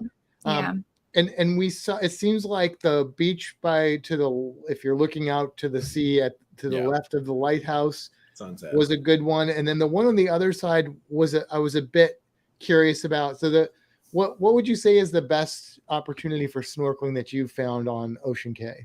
S1: And we saw, it seems like the beach if you're looking out to the sea to the left of the lighthouse, Sunset was a good one, and then the one on the other side I was a bit curious about. So what would you say is the best opportunity for snorkeling that you've found on Ocean Cay?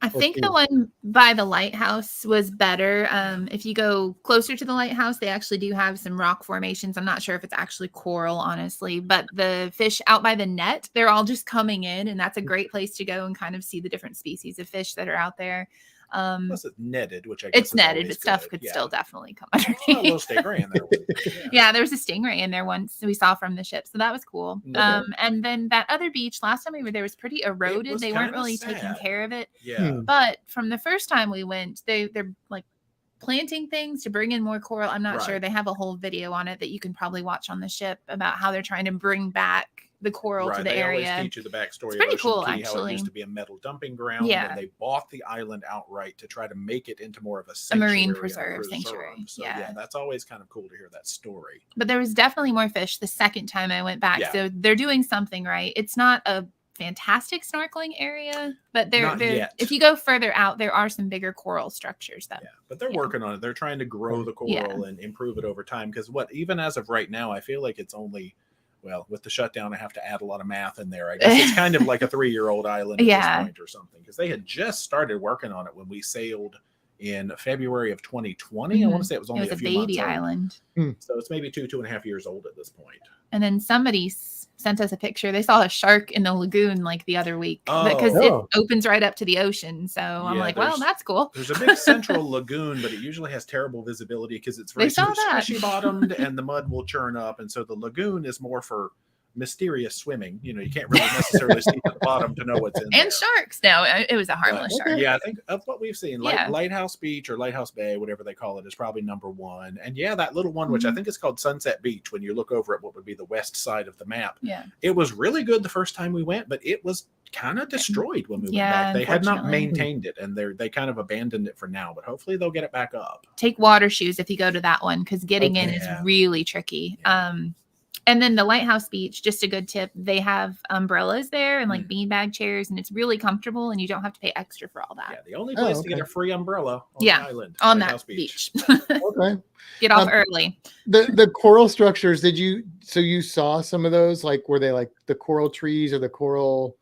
S5: I think the one by the lighthouse was better. If you go closer to the lighthouse, they actually do have some rock formations. I'm not sure if it's actually coral, honestly, but the fish out by the net, they're all just coming in, and that's a great place to go and kind of see the different species of fish that are out there.
S4: Plus it's netted, which I guess
S5: it's netted, but stuff could still definitely come underneath.
S4: A little stingray in there.
S5: Yeah, there was a stingray in there once we saw from the ship, so that was cool. And then that other beach last time we were there was pretty eroded. They weren't really taking care of it.
S4: Yeah.
S5: But from the first time we went, they're like planting things to bring in more coral. I'm not sure. They have a whole video on it that you can probably watch on the ship about how they're trying to bring back the coral to the area.
S4: They always teach you the backstory.
S5: It's pretty cool,
S4: Key,
S5: actually.
S4: How it used to be a metal dumping ground, and they bought the island outright to try to make it into more of a
S5: marine preserve sanctuary.
S4: So yeah, that's always kind of cool to hear that story.
S5: But there was definitely more fish the second time I went back. So they're doing something right. It's not a fantastic snorkeling area, but they're if you go further out, there are some bigger coral structures though.
S4: Yeah, but they're working on it. They're trying to grow the coral and improve it over time, because even as of right now, I feel like it's only, well, with the shutdown, I have to add a lot of math in there. I guess it's kind of like a 3-year-old island at this point or something, because they had just started working on it when we sailed in February of 2020. I want to say it was only
S5: a
S4: few
S5: baby
S4: months
S5: island.
S4: So it's maybe 2.5 years old at this point.
S5: And then somebody sent us a picture. They saw a shark in the lagoon like the other week because it opens right up to the ocean. So I'm like, well, that's cool.
S4: There's a big central lagoon, but it usually has terrible visibility because it's very squishy bottomed and the mud will churn up. And so the lagoon is more for mysterious swimming. You can't really necessarily see the bottom to know what's in there.
S5: And sharks. No, it was a harmless shark.
S4: Yeah, I think of what we've seen, Lighthouse Beach or Lighthouse Bay, whatever they call it, is probably number one. And that little one, which I think is called Sunset Beach, when you look over at what would be the west side of the map.
S5: Yeah,
S4: it was really good the first time we went, but it was kind of destroyed when we went back. They had not maintained it, and they kind of abandoned it for now, but hopefully they'll get it back up.
S5: Take water shoes if you go to that one, because getting in is really tricky. And then the Lighthouse Beach, just a good tip, they have umbrellas there and like beanbag chairs, and it's really comfortable, and you don't have to pay extra for all that.
S4: Yeah, the only place to get a free umbrella on the island.
S5: On that beach.
S1: Okay.
S5: Get off early.
S1: The coral structures, you saw some of those? Like, were they like the coral trees or the coral,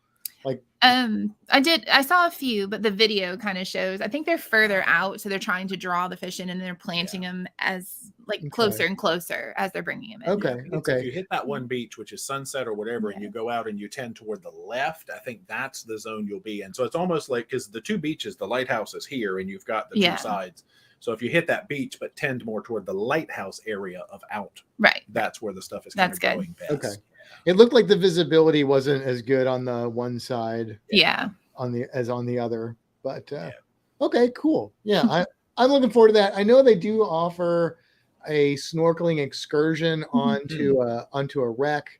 S1: like?
S5: I saw a few, but the video kind of shows, I think they're further out. So they're trying to draw the fish in, and they're planting them as closer and closer as they're bringing them in.
S1: Okay.
S4: If you hit that one beach, which is Sunset or whatever, and you go out and you tend toward the left, I think that's the zone you'll be in. So it's almost like, because the two beaches, the lighthouse is here and you've got the two sides. So if you hit that beach, but tend more toward the lighthouse area of out, that's where the stuff is kind of going best.
S1: Okay. It looked like the visibility wasn't as good on the one side. As on the other. But okay, cool. Yeah, I'm looking forward to that. I know they do offer a snorkeling excursion onto a wreck,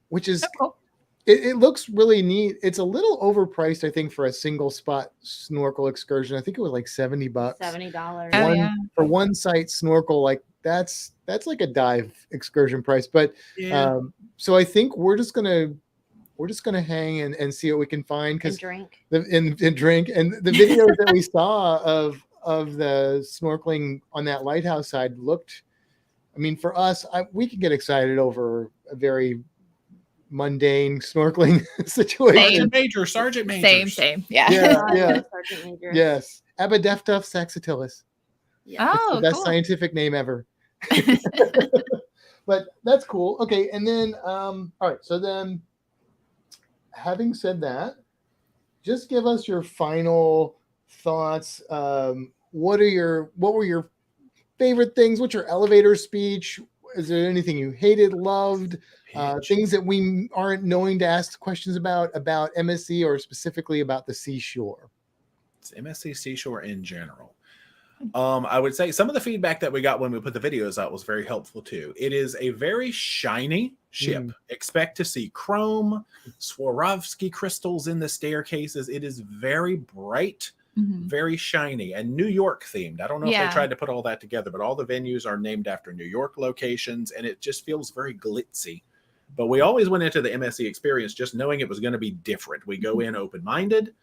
S1: which is
S5: cool.
S1: It looks really neat. It's a little overpriced, I think, for a single spot snorkel excursion. I think it was like $70.
S2: $70.
S1: For one site snorkel, like that's like a dive excursion price. But so I think we're just gonna hang and see what we can find, because
S2: drink
S1: and drink. And the videos that we saw of the snorkeling on that lighthouse side looked, I mean, for us, we can get excited over a very mundane snorkeling situation.
S4: Sergeant Major.
S5: Same.
S1: Yeah.
S2: Sergeant Major.
S1: Yes. Abidephthus saxatilis.
S2: Yeah.
S1: That's the best scientific name ever. But that's cool. Okay. And then, all right. So then, having said that, just give us your final thoughts. What were your favorite things? What's your elevator speech? Is there anything you hated, loved? Things that we aren't knowing to ask questions about MSC, or specifically about the Seashore?
S4: It's MSC Seashore in general. I would say some of the feedback that we got when we put the videos out was very helpful too. It is a very shiny ship. Expect to see chrome, Swarovski crystals in the staircases. It is very bright, very shiny, and New York themed. I don't know if they tried to put all that together, but all the venues are named after New York locations, and it just feels very glitzy. But we always went into the MSC experience just knowing it was going to be different. We go in open-minded.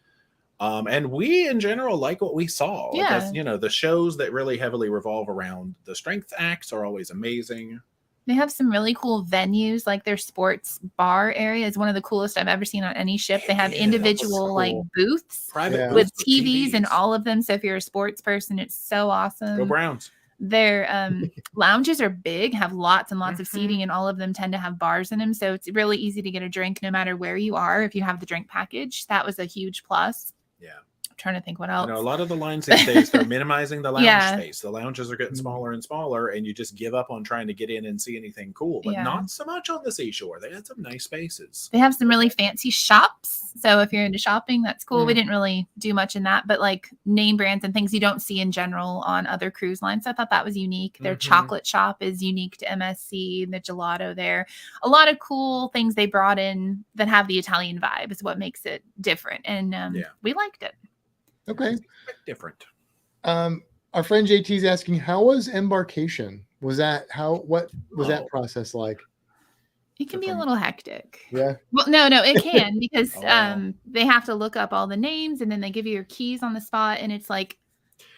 S4: And we, in general, like what we saw. Because, the shows that really heavily revolve around the strength acts are always amazing.
S5: They have some really cool venues, like their sports bar area is one of the coolest I've ever seen on any ship. They have individual booths with TVs in all of them. So if you're a sports person, it's so awesome.
S4: Go Browns.
S5: Their lounges are big, have lots and lots of seating, and all of them tend to have bars in them. So it's really easy to get a drink no matter where you are if you have the drink package. That was a huge plus.
S4: Yeah.
S5: I'm trying to think what else.
S4: A lot of the lines these days, they're minimizing the lounge space. The lounges are getting smaller and smaller, and you just give up on trying to get in and see anything cool. But not so much on the Seashore. They had some nice spaces.
S5: They have some really fancy shops. So if you're into shopping, that's cool. We didn't really do much in that, but like name brands and things you don't see in general on other cruise lines. I thought that was unique. Their chocolate shop is unique to MSC, the gelato there. A lot of cool things they brought in that have the Italian vibe is what makes it different. And we liked it.
S1: Okay.
S4: Different.
S1: Our friend JT is asking, how was embarkation? What was that process like?
S5: It can be a little hectic.
S1: Yeah.
S5: Well, no, it can because they have to look up all the names, and then they give you your keys on the spot, and it's like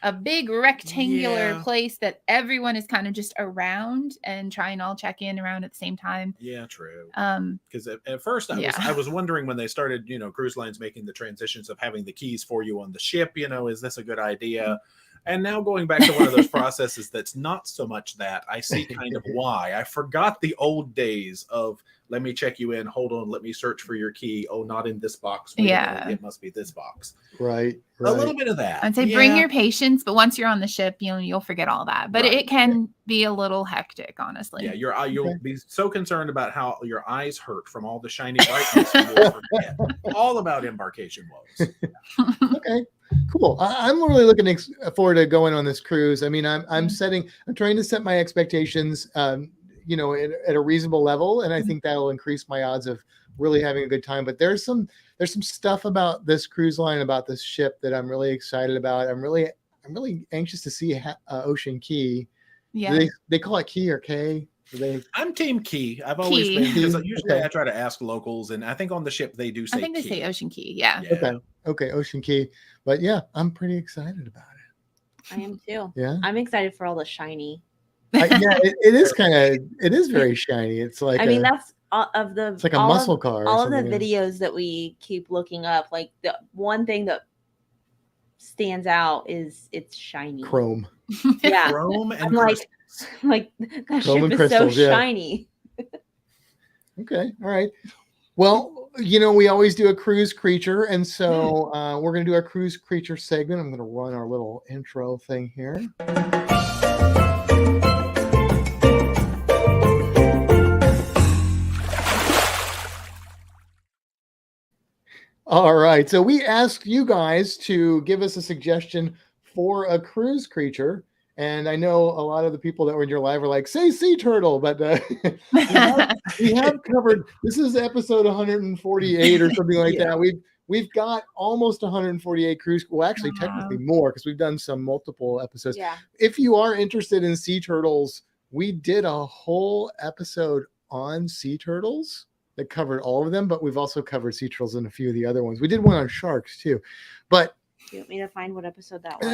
S5: a big rectangular place that everyone is kind of just around and try and all check in around at the same time.
S4: Yeah, true. Because at first I was wondering when they started, cruise lines making the transitions of having the keys for you on the ship, is this a good idea? And now going back to one of those processes that's not so much that, I see kind of why. I forgot the old days of, let me check you in, hold on, let me search for your key. Oh, not in this box. It must be this box.
S1: Right.
S4: A little bit of that.
S5: I'd say bring your patience, but once you're on the ship, you'll forget all that. But it can be a little hectic, honestly.
S4: Yeah, you'll be so concerned about how your eyes hurt from all the shiny brightness, you will forget all about embarkation woes.
S1: Okay. Cool. I'm really looking forward to going on this cruise. I mean, I'm trying to set my expectations, at a reasonable level, and I think that'll increase my odds of really having a good time. But there's some stuff about this cruise line, about this ship, that I'm really excited about. I'm really anxious to see Ocean Key. Yeah. They call it Key or K?
S4: I'm team Key. I've always been, because usually I try to ask locals, and I think on the ship they do say.
S5: I think they say Ocean Key. Yeah.
S1: Okay, Ocean Key. But yeah, I'm pretty excited about it.
S2: I am too.
S1: Yeah,
S2: I'm excited for all the shiny.
S1: It is very shiny. It's like
S2: that's of the.
S1: It's like a muscle car.
S2: All of the videos that we keep looking up, like the one thing that stands out is it's shiny.
S1: Chrome.
S2: Yeah,
S4: chrome and
S2: I'm like that
S1: chrome
S2: ship is so shiny.
S1: Okay, all right. Well, we always do a cruise creature, and so we're going to do our cruise creature segment. I'm going to run our little intro thing here. All right, so we asked you guys to give us a suggestion for a cruise creature. And I know a lot of the people that were in your live are like, say sea turtle, but we have covered, this is episode 148 or something like that. We've got almost 148 cruise, well, actually technically more, because we've done some multiple episodes.
S2: Yeah.
S1: If you are interested in sea turtles, we did a whole episode on sea turtles that covered all of them, but we've also covered sea turtles in a few of the other ones. We did one on sharks too, but
S2: do you want me to find what episode that was?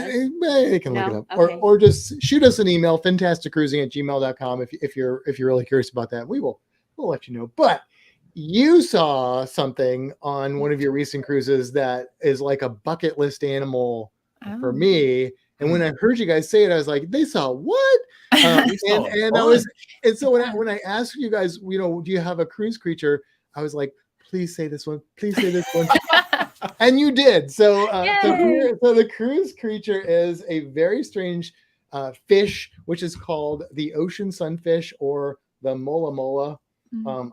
S1: They can look it up. Okay. Or just shoot us an email, fantasticcruising@gmail.com if you're really curious about that. We'll let you know. But you saw something on one of your recent cruises that is like a bucket list animal for me. And when I heard you guys say it, I was like, they saw what? So when I asked you guys, do you have a cruise creature? I was like, please say this one. Please say this one. And you did. So the cruise creature is a very strange fish, which is called the ocean sunfish or the mola mola.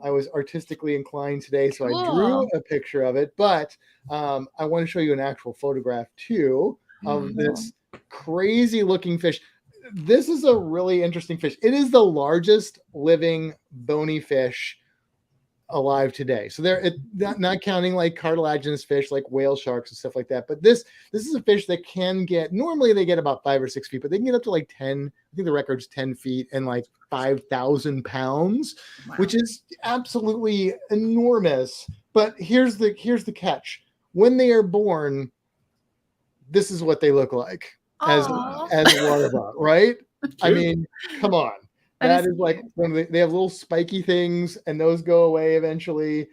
S1: I was artistically inclined today, so I drew a picture of it. But I want to show you an actual photograph too of this crazy looking fish. This is a really interesting fish. It is the largest living bony fish alive today. So they're not counting like cartilaginous fish like whale sharks and stuff like that. But this is a fish that can get, normally they get about 5 or 6 feet, but they can get up to like 10. I think the record's 10 feet and like 5,000 pounds, which is absolutely enormous. But here's the catch. When they are born, this is what they look like as larvae, right? I mean, come on. That is like when they have little spiky things, and those go away eventually.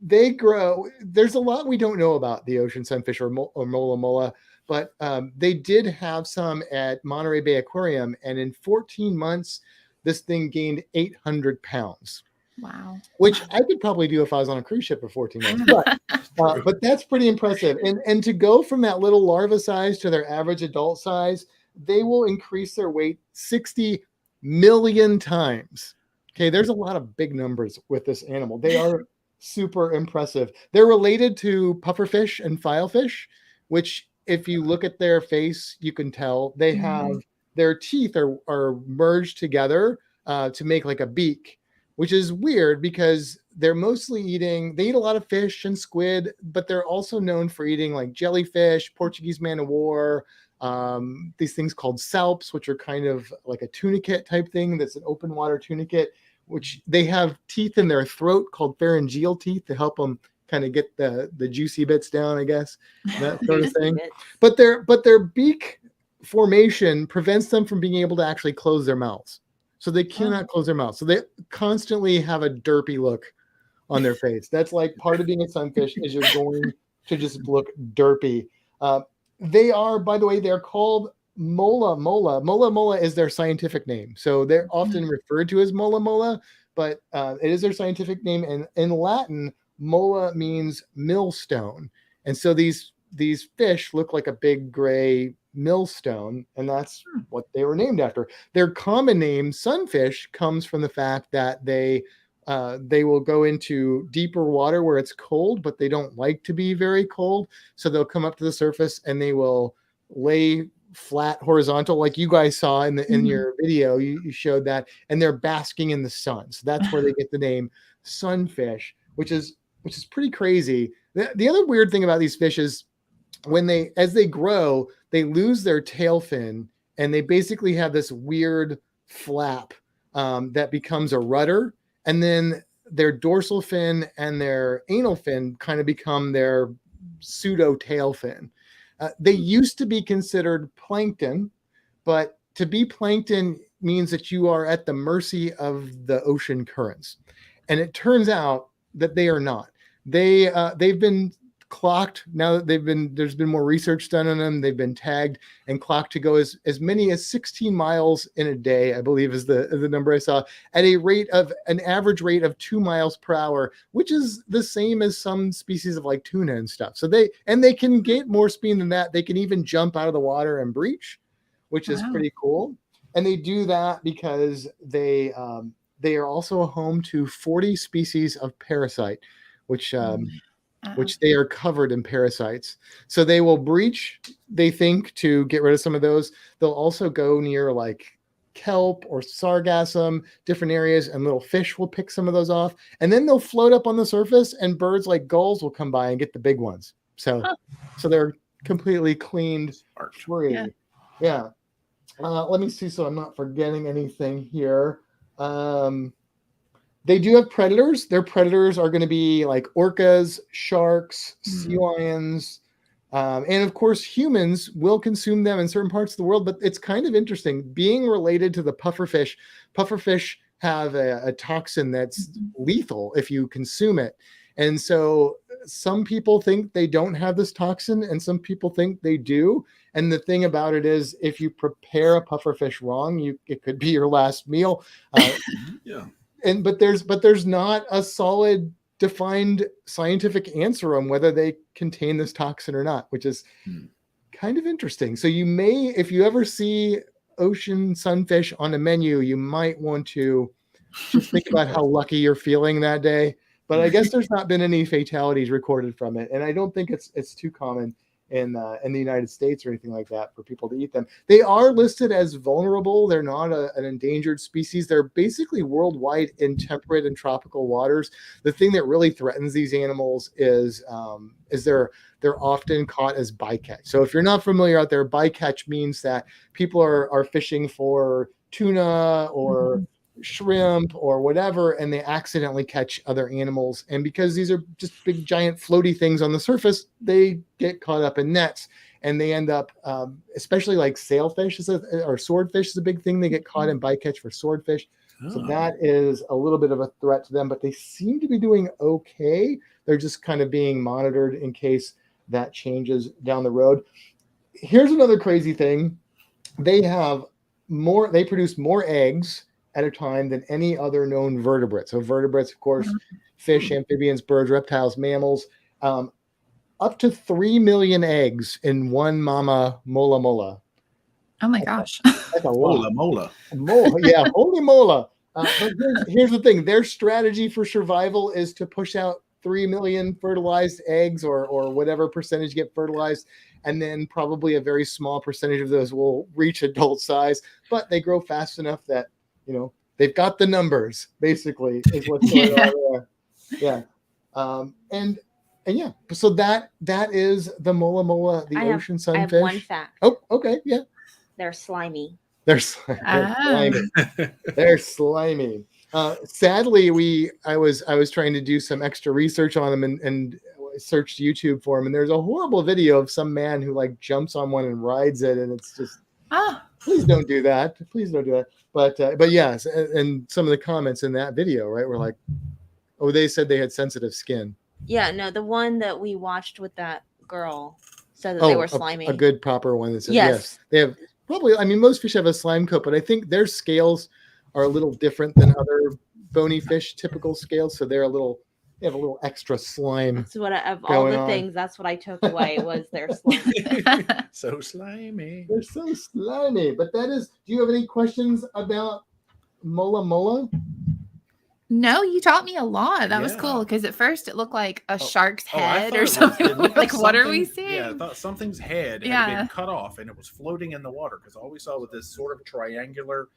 S1: They grow. There's a lot we don't know about the ocean sunfish or mola mola, but they did have some at Monterey Bay Aquarium, and in 14 months, this thing gained 800 pounds.
S5: Wow.
S1: Which I could probably do if I was on a cruise ship for 14 months. But that's pretty impressive. And to go from that little larva size to their average adult size, they will increase their weight 60 million times. Okay, there's a lot of big numbers with this animal. They are super impressive. They're related to pufferfish and filefish, which if you look at their face, you can tell they have their teeth are merged together to make like a beak, which is weird because they're mostly they eat a lot of fish and squid, but they're also known for eating like jellyfish, Portuguese man-o'-war, these things called salps, which are kind of like a tunicate type thing. That's an open water tunicate, which they have teeth in their throat called pharyngeal teeth to help them kind of get the juicy bits down, I guess, that sort of thing. But their beak formation prevents them from being able to actually close their mouths. So they cannot close their mouths. So they constantly have a derpy look on their face. That's like part of being a sunfish is you're going to just look derpy. They are, by the way, they're called mola mola. Mola mola is their scientific name. So they're often referred to as mola mola, but it is their scientific name. And in Latin, mola means millstone. And so these fish look like a big gray millstone, and that's what they were named after. Their common name, sunfish, comes from the fact that they will go into deeper water where it's cold, but they don't like to be very cold. So they'll come up to the surface and they will lay flat horizontal, like you guys saw in your video. You showed that, and they're basking in the sun. So that's where they get the name sunfish, which is pretty crazy. The other weird thing about these fish is as they grow, they lose their tail fin, and they basically have this weird flap that becomes a rudder. And then their dorsal fin and their anal fin kind of become their pseudo tail fin. They used to be considered plankton, but to be plankton means that you are at the mercy of the ocean currents. And it turns out that they are not. They've been clocked. Now there's been more research done on them. They've been tagged and clocked to go as many as 16 miles in a day, I believe is the number I saw, at an average rate of 2 miles per hour, which is the same as some species of like tuna and stuff. So they can get more speed than that. They can even jump out of the water and breach, which is pretty cool. And they do that because they are also home to 40 species of parasite, which they are covered in parasites. So they will breach, they think, to get rid of some of those. They'll also go near like kelp or sargassum, different areas, and little fish will pick some of those off. And then they'll float up on the surface, and birds like gulls will come by and get the big ones. So they're completely cleaned free. Yeah. Let me see so I'm not forgetting anything here. They do have predators. Their predators are going to be like orcas, sharks, sea lions, and of course humans will consume them in certain parts of the world. But it's kind of interesting being related to the pufferfish. Pufferfish have a toxin that's lethal if you consume it. And so some people think they don't have this toxin and some people think they do. And the thing about it is if you prepare a pufferfish wrong, it could be your last meal. But there's not a solid defined scientific answer on whether they contain this toxin or not, which is kind of interesting. So you may, if you ever see ocean sunfish on a menu, you might want to just think about how lucky you're feeling that day. But I guess there's not been any fatalities recorded from it, and I don't think it's too common in the United States or anything like that for people to eat them. They are listed as vulnerable. They're not an endangered species. They're basically worldwide in temperate and tropical waters. The thing that really threatens these animals is they're often caught as bycatch. So if you're not familiar out there, bycatch means that people are fishing for tuna or shrimp or whatever, and they accidentally catch other animals. And because these are just big giant floaty things on the surface, they get caught up in nets, and they end up especially like sailfish or swordfish is a big thing. They get caught in bycatch for swordfish. So that is a little bit of a threat to them, but they seem to be doing okay. They're just kind of being monitored in case that changes down the road. Here's another crazy thing. They produce more eggs at a time than any other known vertebrate. So vertebrates, of course, fish, amphibians, birds, reptiles, mammals, up to 3 million eggs in one mama mola mola.
S5: Oh my gosh.
S1: That's a lot.
S4: Mola.
S1: Yeah, holy mola. But here's the thing. Their strategy for survival is to push out 3 million fertilized eggs or whatever percentage get fertilized. And then probably a very small percentage of those will reach adult size, but they grow fast enough that, they've got the numbers, basically, is what's going on there. Yeah. And yeah, so that is the mola mola, the ocean sunfish.
S2: I have one fact.
S1: Oh, okay, yeah.
S2: They're slimy.
S1: They're slimy. They're slimy. Sadly, I was trying to do some extra research on them and searched YouTube for them, and there's a horrible video of some man who like jumps on one and rides it, and it's just please don't do that. Please don't do that. But yes, and some of the comments in that video, right, were like, oh, they said they had sensitive skin.
S2: Yeah, no, the one that we watched with that girl said that they were slimy.
S1: A good proper one that said yes. They have probably. I mean, most fish have a slime coat, but I think their scales are a little different than other bony fish typical scales, so they have a little extra slime.
S2: That's what of all the things. That's what I took away was their slime.
S4: So slimy.
S1: They're so slimy. But that is. Do you have any questions about Mola Mola?
S5: No, you taught me a lot. That was cool because at first it looked like a shark's head or something. Like, what are we seeing?
S4: Yeah, I thought something's head had been cut off and it was floating in the water because all we saw was this sort of triangular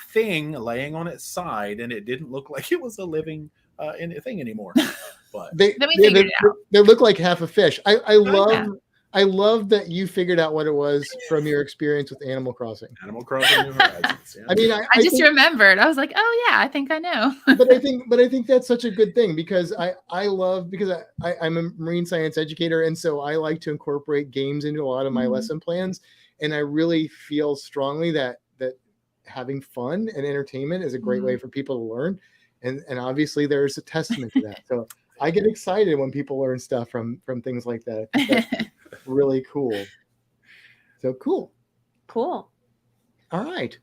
S4: thing laying on its side, and it didn't look like it was a living thing anymore. But
S5: then we figured it out.
S1: They look like half a fish. I love that you figured out what it was from your experience with Animal Crossing.
S4: Animal Crossing New Horizons. Yeah.
S1: I mean,
S5: I just remembered. I was like, oh yeah, I think I know.
S1: but I think that's such a good thing because I'm a marine science educator, and so I like to incorporate games into a lot of my lesson plans, and I really feel strongly that having fun and entertainment is a great way for people to learn, and obviously there's a testament to that. So I get excited when people learn stuff from things like that. I think that's really cool. So cool.
S2: All
S1: right.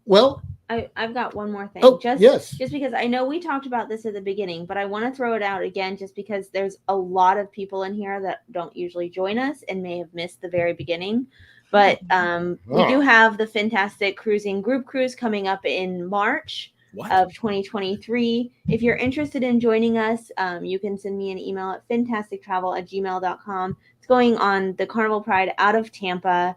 S1: Well,
S2: I've got one more thing. Just because I know we talked about this at the beginning, but I want to throw it out again just because there's a lot of people in here that don't usually join us and may have missed the very beginning. But we do have the Fintastic Cruising Group Cruise coming up in March of 2023. If you're interested in joining us, you can send me an email at fintastictravel@gmail.com. It's going on the Carnival Pride out of Tampa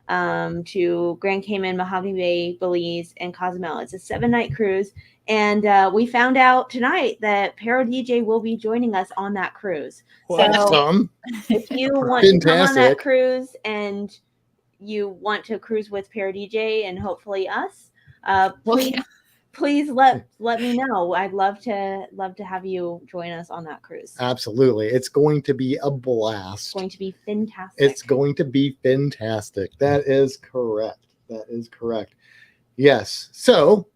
S2: to Grand Cayman, Mojave Bay, Belize, and Cozumel. It's a 7-night cruise. And we found out tonight that Parodeejay will be joining us on that cruise.
S1: Awesome.
S2: So if you want to come on that cruise and you want to cruise with Parodeejay and hopefully us, please let me know. I'd love to have you join us on that cruise.
S1: Absolutely. It's going to be a blast.
S2: It's going to be fantastic.
S1: It's going to be fantastic. That is correct. Yes. So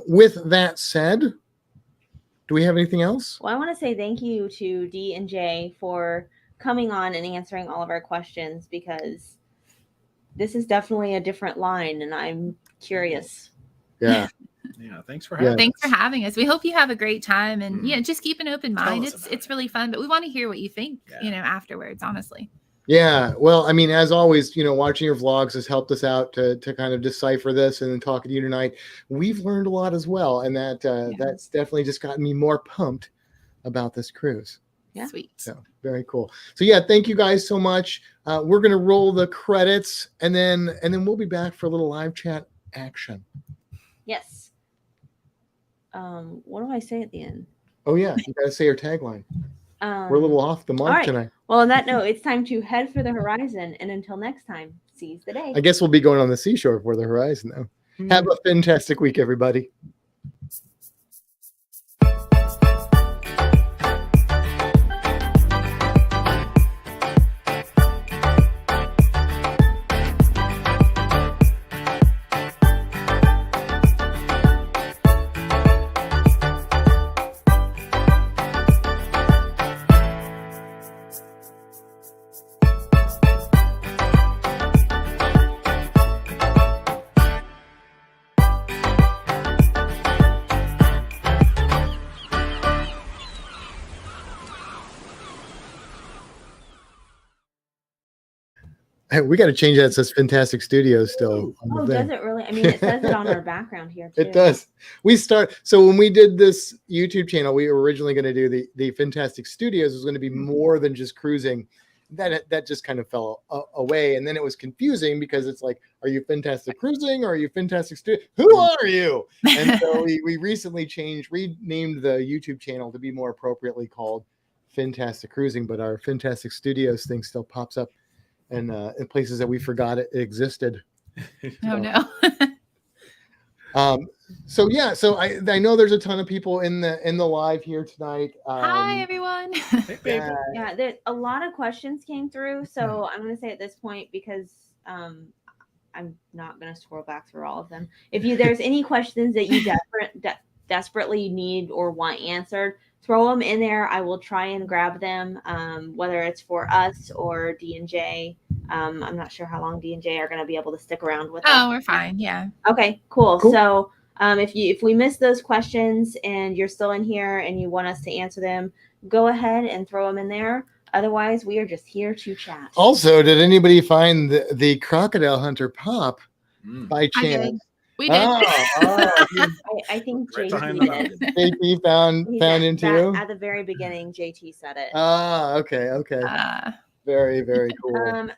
S1: with that said, do we have anything else?
S2: Well, I want to say thank you to D and J for coming on and answering all of our questions because this is definitely a different line and I'm curious.
S1: Yeah.
S4: Yeah, thanks for having us.
S5: Thanks for having us. We hope you have a great time and just keep an open mind. It's really fun, but we want to hear what you think, afterwards, honestly.
S1: Yeah. Well, I mean, as always, watching your vlogs has helped us out to kind of decipher this, and then talking to you tonight, we've learned a lot as well. And that's definitely just gotten me more pumped about this cruise.
S2: Yeah.
S5: Sweet.
S1: So very cool. So thank you guys so much. We're going to roll the credits and then we'll be back for a little live chat action.
S2: Yes. What do I say at the end?
S1: Oh yeah, you gotta say your tagline. We're a little off the mark tonight.
S2: Well, on that note, it's time to head for the horizon, and until next time, seize the day.
S1: I guess we'll be going on the seashore for the horizon though. Have a fantastic week, everybody. We got to change that. It says Fintastic Studios still.
S2: Oh, does it really? I mean, it says it on our background here too.
S1: It does. So when we did this YouTube channel, we were originally going to do the Fintastic Studios. It was going to be more than just cruising. That just kind of fell away, and then it was confusing because it's like, are you Fintastic Cruising or are you Fintastic Studio? Who are you? And so we recently renamed the YouTube channel to be more appropriately called Fintastic Cruising, but our Fintastic Studios thing still pops up in places that we forgot it existed.
S5: Oh no.
S1: So I know there's a ton of people in the live here tonight.
S5: Hi everyone.
S2: Yeah, a lot of questions came through. So I'm going to say at this point, because I'm not going to scroll back through all of them. If there's any questions that you desperately need or want answered, throw them in there. I will try and grab them, whether it's for us or D&J. I'm not sure how long D&J are going to be able to stick around with us.
S5: Oh, we're fine. Yeah.
S2: Okay, cool. So if we miss those questions and you're still in here and you want us to answer them, go ahead and throw them in there. Otherwise, we are just here to chat.
S1: Also, did anybody find the Crocodile Hunter pop by chance?
S5: We did.
S2: I think
S1: JT found into
S2: at the very beginning. JT said it.
S1: Okay. Very, very cool.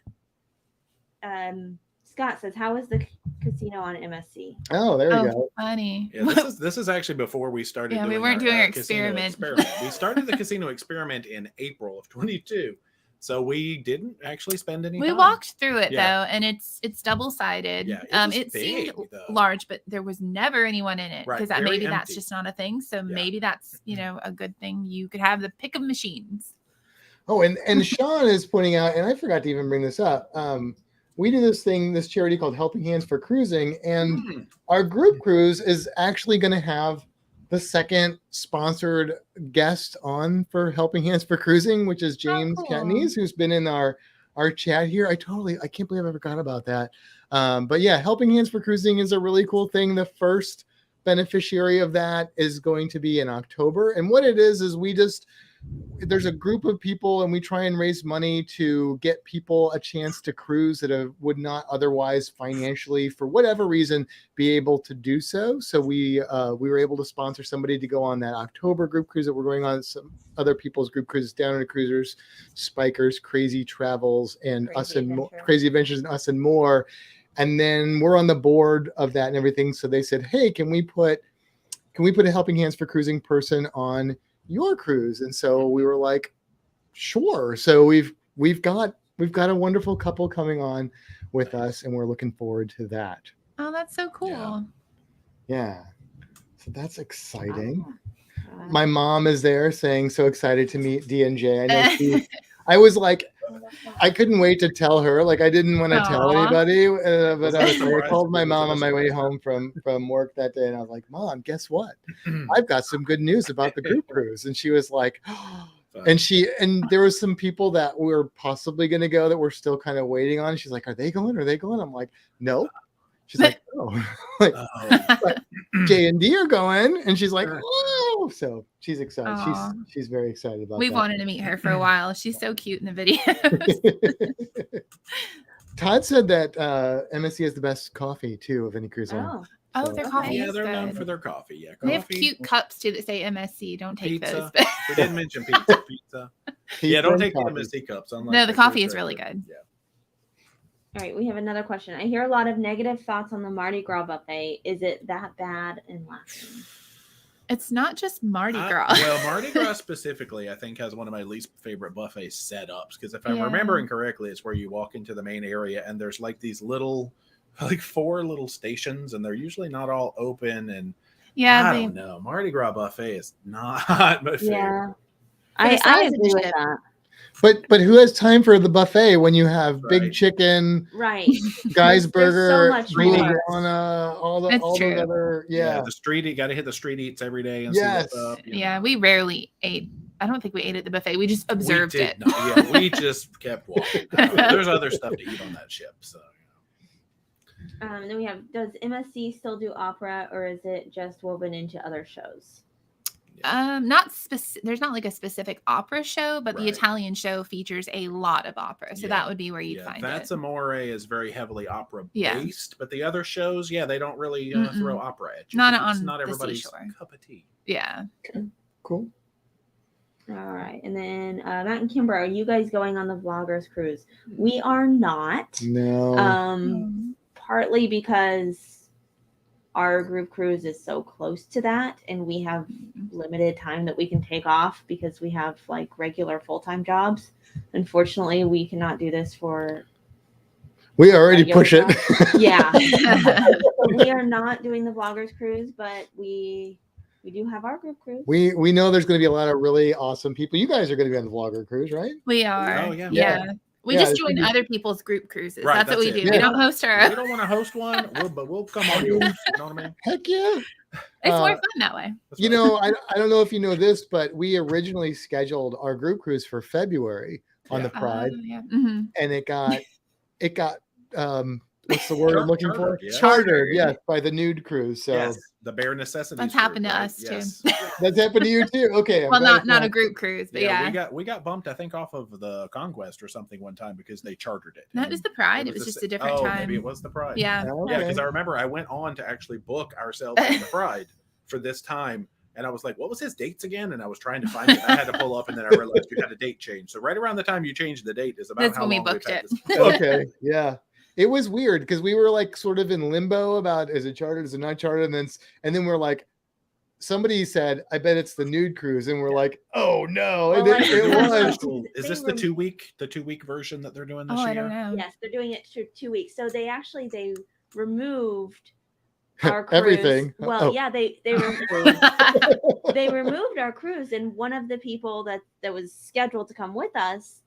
S2: Scott says, "How is the casino on MSC?"
S1: Oh, there you go.
S5: Funny.
S4: Yeah, this is actually before we started.
S5: Yeah, we weren't doing our experiment.
S4: We started the casino experiment in April of 22. So we didn't actually spend any time.
S5: We walked through it though, and it's double-sided.
S4: Yeah,
S5: it seemed large, but there was never anyone in it because maybe that's just not a thing. So maybe that's a good thing. You could have the pick of machines.
S1: Oh, and Sean is pointing out, and I forgot to even bring this up. We do this charity called Helping Hands for Cruising, and our group cruise is actually going to have the second sponsored guest on for Helping Hands for Cruising, which is James Catnese, who's been in our chat here. I can't believe I forgot about that. But yeah, Helping Hands for Cruising is a really cool thing. The first beneficiary of that is going to be in October. And what it is there's a group of people and we try and raise money to get people a chance to cruise that would not otherwise financially, for whatever reason, be able to do so. So we were able to sponsor somebody to go on that October group cruise that we're going on, some other people's group cruises, Down Under Cruisers, Spikers, Crazy Travels, and Crazy Adventures and Us and More. And then we're on the board of that and everything. So they said, hey, can we put a Helping Hands for Cruising person on your cruise? And so we were like, sure. So we've got a wonderful couple coming on with us, and we're looking forward to that.
S5: Oh, that's so cool.
S1: Yeah. So that's exciting. My mom is there saying, so excited to meet D&J. I know I was like, I couldn't wait to tell her. Like, I didn't want to tell anybody, but I called my mom on my way home from work that day, and I was like, Mom, guess what? I've got some good news about the group cruise. And she was like, and there was some people that were possibly going to go that we're still kind of waiting on. She's like, are they going? I'm like, no. She's like, but J&D are going, and she's like, oh, so she's excited. She's very excited about.
S5: We've wanted to meet her for a while. She's so cute in the video.
S1: Todd said that MSC has the best coffee too of any cruise line.
S5: Oh, their coffee.
S4: Yeah, they're known for their coffee. Yeah,
S5: they have cute cups too that say MSC. Don't take
S4: pizza.
S5: those.
S4: We didn't mention pizza. Yeah, don't take the MSC cups.
S5: No, the coffee is really good.
S4: Yeah.
S2: All right, we have another question. I hear a lot of negative thoughts on the Mardi Gras buffet. Is it that bad and lacking?
S5: It's not just Mardi Gras.
S4: Well, Mardi Gras specifically, I think, has one of my least favorite buffet setups. Because if I'm remembering correctly, it's where you walk into the main area and there's like these little, like 4 little stations, and they're usually not all open. And I don't know. Mardi Gras buffet is not my favorite.
S2: Yeah, I agree with that.
S1: But who has time for the buffet when you have big chicken, Guy's Burger, green iguana, all those other
S4: the street you got to hit the street eats every day and see what's up.
S5: Yeah, we rarely ate. I don't think we ate at the buffet. We just observed it.
S4: We just kept walking. There's other stuff to eat on that ship. So.
S2: And then we have, does MSC still do opera, or is it just woven into other shows?
S5: Not specific. There's not like a specific opera show, but the Italian show features a lot of opera, so that would be where you'd find it.
S4: Amore is very heavily opera based, but the other shows, they don't really throw opera at you. Not everybody's cup of tea.
S5: Yeah.
S1: Okay. Cool.
S2: All right, and then Matt and Kimbra, are you guys going on the Vloggers cruise? We are not.
S1: No.
S2: Partly because our group cruise is so close to that, and we have limited time that we can take off because we have like regular full-time jobs. Unfortunately, we cannot do this for.
S1: We already push it.
S2: Yeah. We are not doing the vloggers cruise, but we do have our group cruise.
S1: We know there's going to be a lot of really awesome people. You guys are going to be on the vlogger cruise, right?
S5: We are.
S4: Oh, yeah.
S5: Yeah. We
S1: Yeah,
S5: just join other people's group cruises.
S4: Right,
S5: that's what we
S4: that's
S5: do.
S4: it.
S5: We
S1: Yeah.
S5: don't host our
S4: We don't want to host one, but we'll come on yours. You know what I mean?
S1: Heck yeah.
S5: It's more fun that way.
S4: That's
S1: You
S4: right.
S1: know, I don't know if you know this, but we originally scheduled our group cruise for February on the Pride,
S5: Yeah.
S1: and it got what's the word I'm looking for?
S4: Chartered, yeah.
S1: Chartered, yes, by the nude cruise. So
S4: Yes, the bare necessities.
S5: That's happened to
S4: group,
S5: us, too.
S4: yes.
S1: that's happened to you too. Okay. I'm
S5: Well,
S1: glad
S5: not
S1: it's
S5: a group cruise, but yeah.
S4: we got bumped, I think, off of the Conquest or something one time because they chartered it.
S5: That was the Pride. It was just a different time.
S4: Maybe it was the Pride.
S5: Yeah.
S1: Okay.
S4: Yeah, because I remember I went on to actually book ourselves on the Pride for this time. And I was like, what was his dates again? And I was trying to find it. I had to pull up, and then I realized you had a date change. So right around the time you changed the date is about
S5: That's
S4: how
S5: when we
S4: long we've
S5: booked
S4: had
S5: it.
S4: this.
S1: Okay. Yeah. It was weird because we were like sort of in limbo about is it chartered, is it not chartered? And then we're like, somebody said, I bet it's the nude cruise. And we're like, oh no. And
S2: Well,
S1: it was.
S4: Is this the 2 week version that they're doing this year?
S5: I don't know.
S2: Yes, they're doing it for 2 weeks. So they removed our cruise.
S1: Everything.
S2: Well,
S1: Oh.
S2: yeah, they removed they removed our cruise, and one of the people that was scheduled to come with us,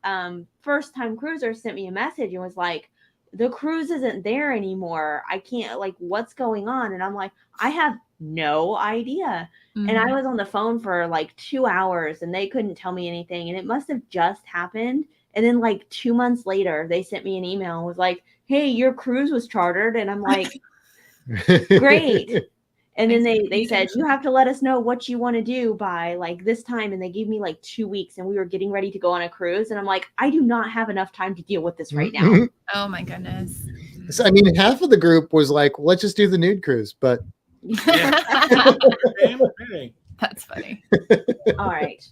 S2: first time cruiser, sent me a message and was like, the cruise isn't there anymore. I can't, like, what's going on? And I'm like, I have no idea. And I was on the phone for like 2 hours and they couldn't tell me anything. And it must have just happened. And then like 2 months later, they sent me an email and was like, hey, your cruise was chartered. And I'm like, great. And then they said, you have to let us know what you want to do by like this time. And they gave me like 2 weeks and we were getting ready to go on a cruise. And I'm like, I do not have enough time to deal with this right now.
S5: Oh my goodness.
S1: So, I mean, half of the group was like, let's just do the nude cruise. But
S5: That's funny.
S2: All right.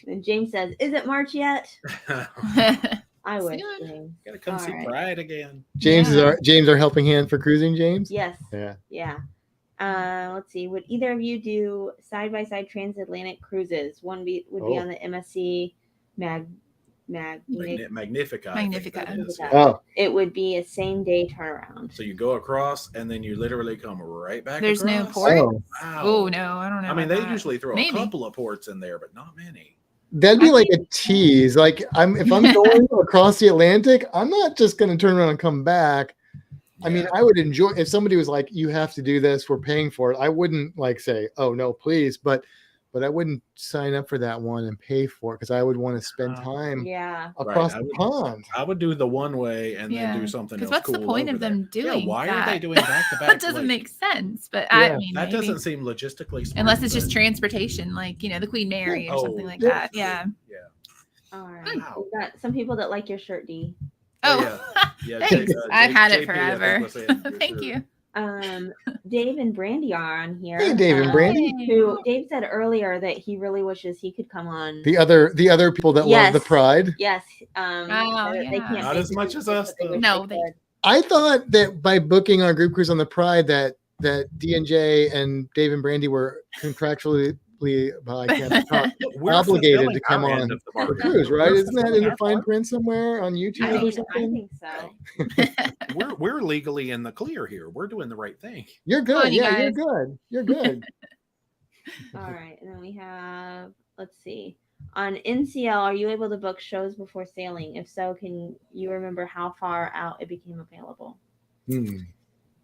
S2: And James says, is it March yet? I wish. James.
S4: Gotta come
S2: All
S4: see
S2: right.
S4: Pride again.
S1: James is our helping hand for cruising, James.
S2: Yes.
S1: Yeah.
S2: Yeah. Let's see. Would either of you do side-by-side transatlantic cruises? One would be on the MSC
S4: Magnifica.
S5: Magnifica.
S4: I think that is, yeah.
S1: Oh,
S2: It would be a same-day turnaround.
S4: So you go across and then you literally come right back.
S5: There's no
S4: across?
S5: port.
S1: oh.
S4: Wow.
S5: Oh no, I don't know.
S4: I mean,
S5: about
S4: they
S5: that.
S4: usually throw
S5: Maybe.
S4: a couple of ports in there, but not many.
S1: That'd be
S2: I
S1: like a
S2: think-
S1: tease. Like if I'm going across the Atlantic, I'm not just going to turn around and come back. I mean, I would enjoy if somebody was like, "You have to do this. We're paying for it." I wouldn't like say, "Oh no, please," but I wouldn't sign up for that one and pay for it because I would want to spend time
S2: Yeah.
S1: across
S4: Right,
S1: the pond.
S4: I would do the one way and then do something else.
S5: Because what's the
S4: cool
S5: point
S4: over
S5: of them
S4: there.
S5: doing
S4: Yeah, why
S5: that?
S4: are they doing back to back?
S5: That doesn't
S4: like,
S5: make sense. But
S1: Yeah.
S5: I mean,
S4: That
S5: maybe.
S4: doesn't seem logistically smart.
S5: Unless it's just
S4: but-
S5: transportation, like the Queen Mary or something like
S1: yeah.
S5: that. Yeah.
S4: Yeah.
S2: All right.
S4: Wow.
S2: We've got some people that like your shirt, D.
S5: Oh,
S4: Yeah,
S5: thanks. I've had it
S4: JP, I think,
S5: forever.
S4: was saying for
S5: Thank
S4: sure.
S5: you.
S2: Dave and Brandy are on here.
S1: Hey, Dave and Brandy.
S2: Who Dave said earlier that he really wishes he could come on.
S1: The other people that love the
S2: Yes.
S1: Pride.
S2: Yes.
S5: Oh,
S2: they
S5: yeah.
S2: can't
S4: Not
S2: make
S4: as
S2: it
S4: much
S2: because
S4: as us,
S2: they
S4: though.
S2: wish
S5: No,
S2: they
S5: they-
S2: could.
S1: I thought that by booking our group cruise on the Pride that D&J and Dave and Brandy were contractually I can't talk,
S4: We're
S1: obligated
S4: fulfilling
S1: to come
S4: our
S1: on
S4: end of the
S1: the
S4: bargain.
S1: cruise, right?
S4: We're
S1: Isn't that in
S4: fulfilling
S1: the
S4: our
S1: fine
S4: part.
S1: print somewhere on YouTube
S2: I
S1: or
S2: mean,
S1: something?
S2: I think so.
S4: We're legally in the clear here. We're doing the right thing.
S1: You're
S5: Come on,
S1: good.
S5: you
S1: Yeah, you're
S5: guys.
S1: good. You're good.
S2: All right. And then we have, let's see. On NCL, are you able to book shows before sailing? If so, can you remember how far out it became available?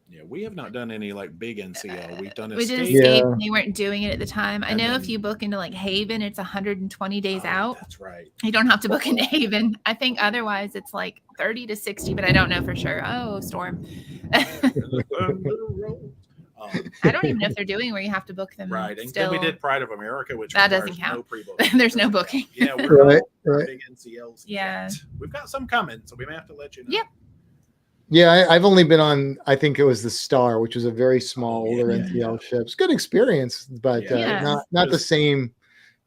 S4: Yeah, we have not done any like big NCL. We've done
S5: We did
S4: escape.
S5: escape.
S1: Yeah.
S5: And they weren't doing it at the time. I
S4: And
S5: know if
S4: then-
S5: you book into like Haven, it's 120 days
S4: Oh,
S5: out.
S4: That's right.
S5: You don't have to book into Haven. I think otherwise it's like 30 to 60, but I don't know for sure. Oh, storm. I don't even know if they're doing where you have to book them.
S4: Right. And
S5: Still.
S4: then we did Pride of America, which
S5: That
S4: requires
S5: doesn't count.
S4: No pre-booking.
S5: There's no booking.
S4: Yeah, we're
S1: Right,
S4: not
S1: right.
S4: big NCLs.
S5: Yeah.
S4: yet. We've got some coming, so we may have to let you know.
S5: Yep.
S1: Yeah, I've only been on, I think it was the Star, which was a very small,
S4: Oh, yeah,
S1: older
S4: yeah,
S1: NCL ship. It's a good experience, but
S5: Yeah.
S1: not the same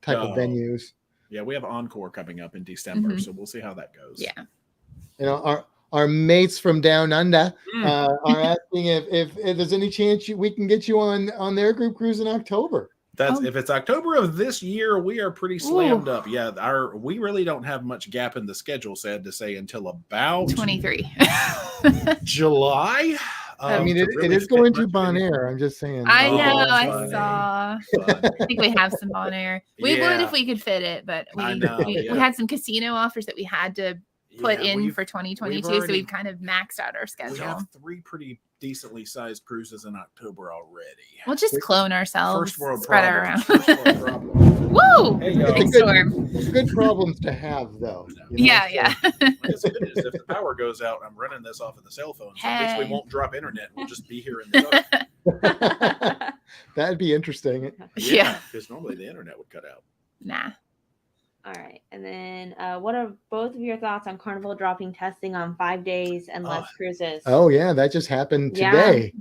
S1: type of
S4: No.
S1: venues.
S4: Yeah, we have Encore coming up in December,
S5: Mhm.
S4: so we'll see how that goes.
S5: Yeah.
S1: You know, our mates from down under
S4: Mm.
S1: are asking if there's any chance we can get you on their group cruise in October.
S4: That's
S5: Oh.
S4: if it's October of this year, we are pretty slammed up. Yeah, we really don't have much gap in the schedule, sad to say, until about
S5: 23.
S4: July.
S1: I mean, it is going to Bonaire. I'm just saying.
S5: I know.
S4: Oh,
S5: I
S4: funny.
S5: saw.
S4: Funny.
S5: I think we have some Bonaire. We would if we could fit it, but we had some casino offers that we had to put in for 2022, so we've kind of maxed out our schedule.
S4: We have 3 pretty decently sized cruises in October already.
S5: We'll just clone ourselves.
S4: First world
S5: spread
S4: problems.
S5: it around.
S4: First world problems.
S5: Woo!
S4: Hey,
S5: Big storm.
S1: Good problems to have, though. You know?
S5: Yeah.
S4: It's good news. If the power goes out, I'm running this off of the cell phone. So at least we won't drop internet. We'll just be here in the dark.
S1: That'd be interesting.
S5: Yeah.
S4: Because normally the internet would cut out.
S5: Nah.
S2: All right. And then what are both of your thoughts on Carnival dropping testing on 5 days and less cruises?
S1: Oh, yeah. That just happened today.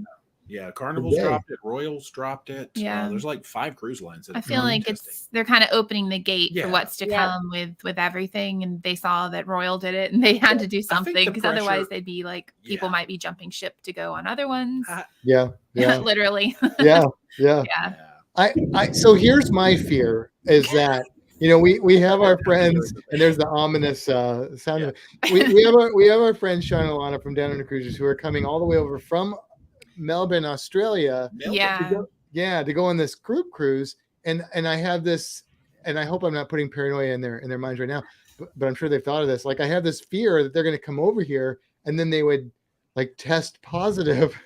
S4: Yeah. Carnival's dropped it. Royals dropped it.
S5: Yeah.
S4: There's like 5 cruise lines. That
S5: I feel like they're kind of opening the gate for what's to come with everything. And they saw that Royal did it and they had to do something because otherwise they'd be like, people might be jumping ship to go on other ones.
S1: Yeah.
S5: Literally.
S1: Yeah. So here's my fear is that, we have our friends, and there's the ominous sound of it. We have our friends Sean and Alana from Down Under Cruises who are coming all the way over from Melbourne, Australia. To go on this group cruise, and I have this, and I hope I'm not putting paranoia in their minds right now, but I'm sure they've thought of this. Like, I have this fear that they're going to come over here and then they would like test positive,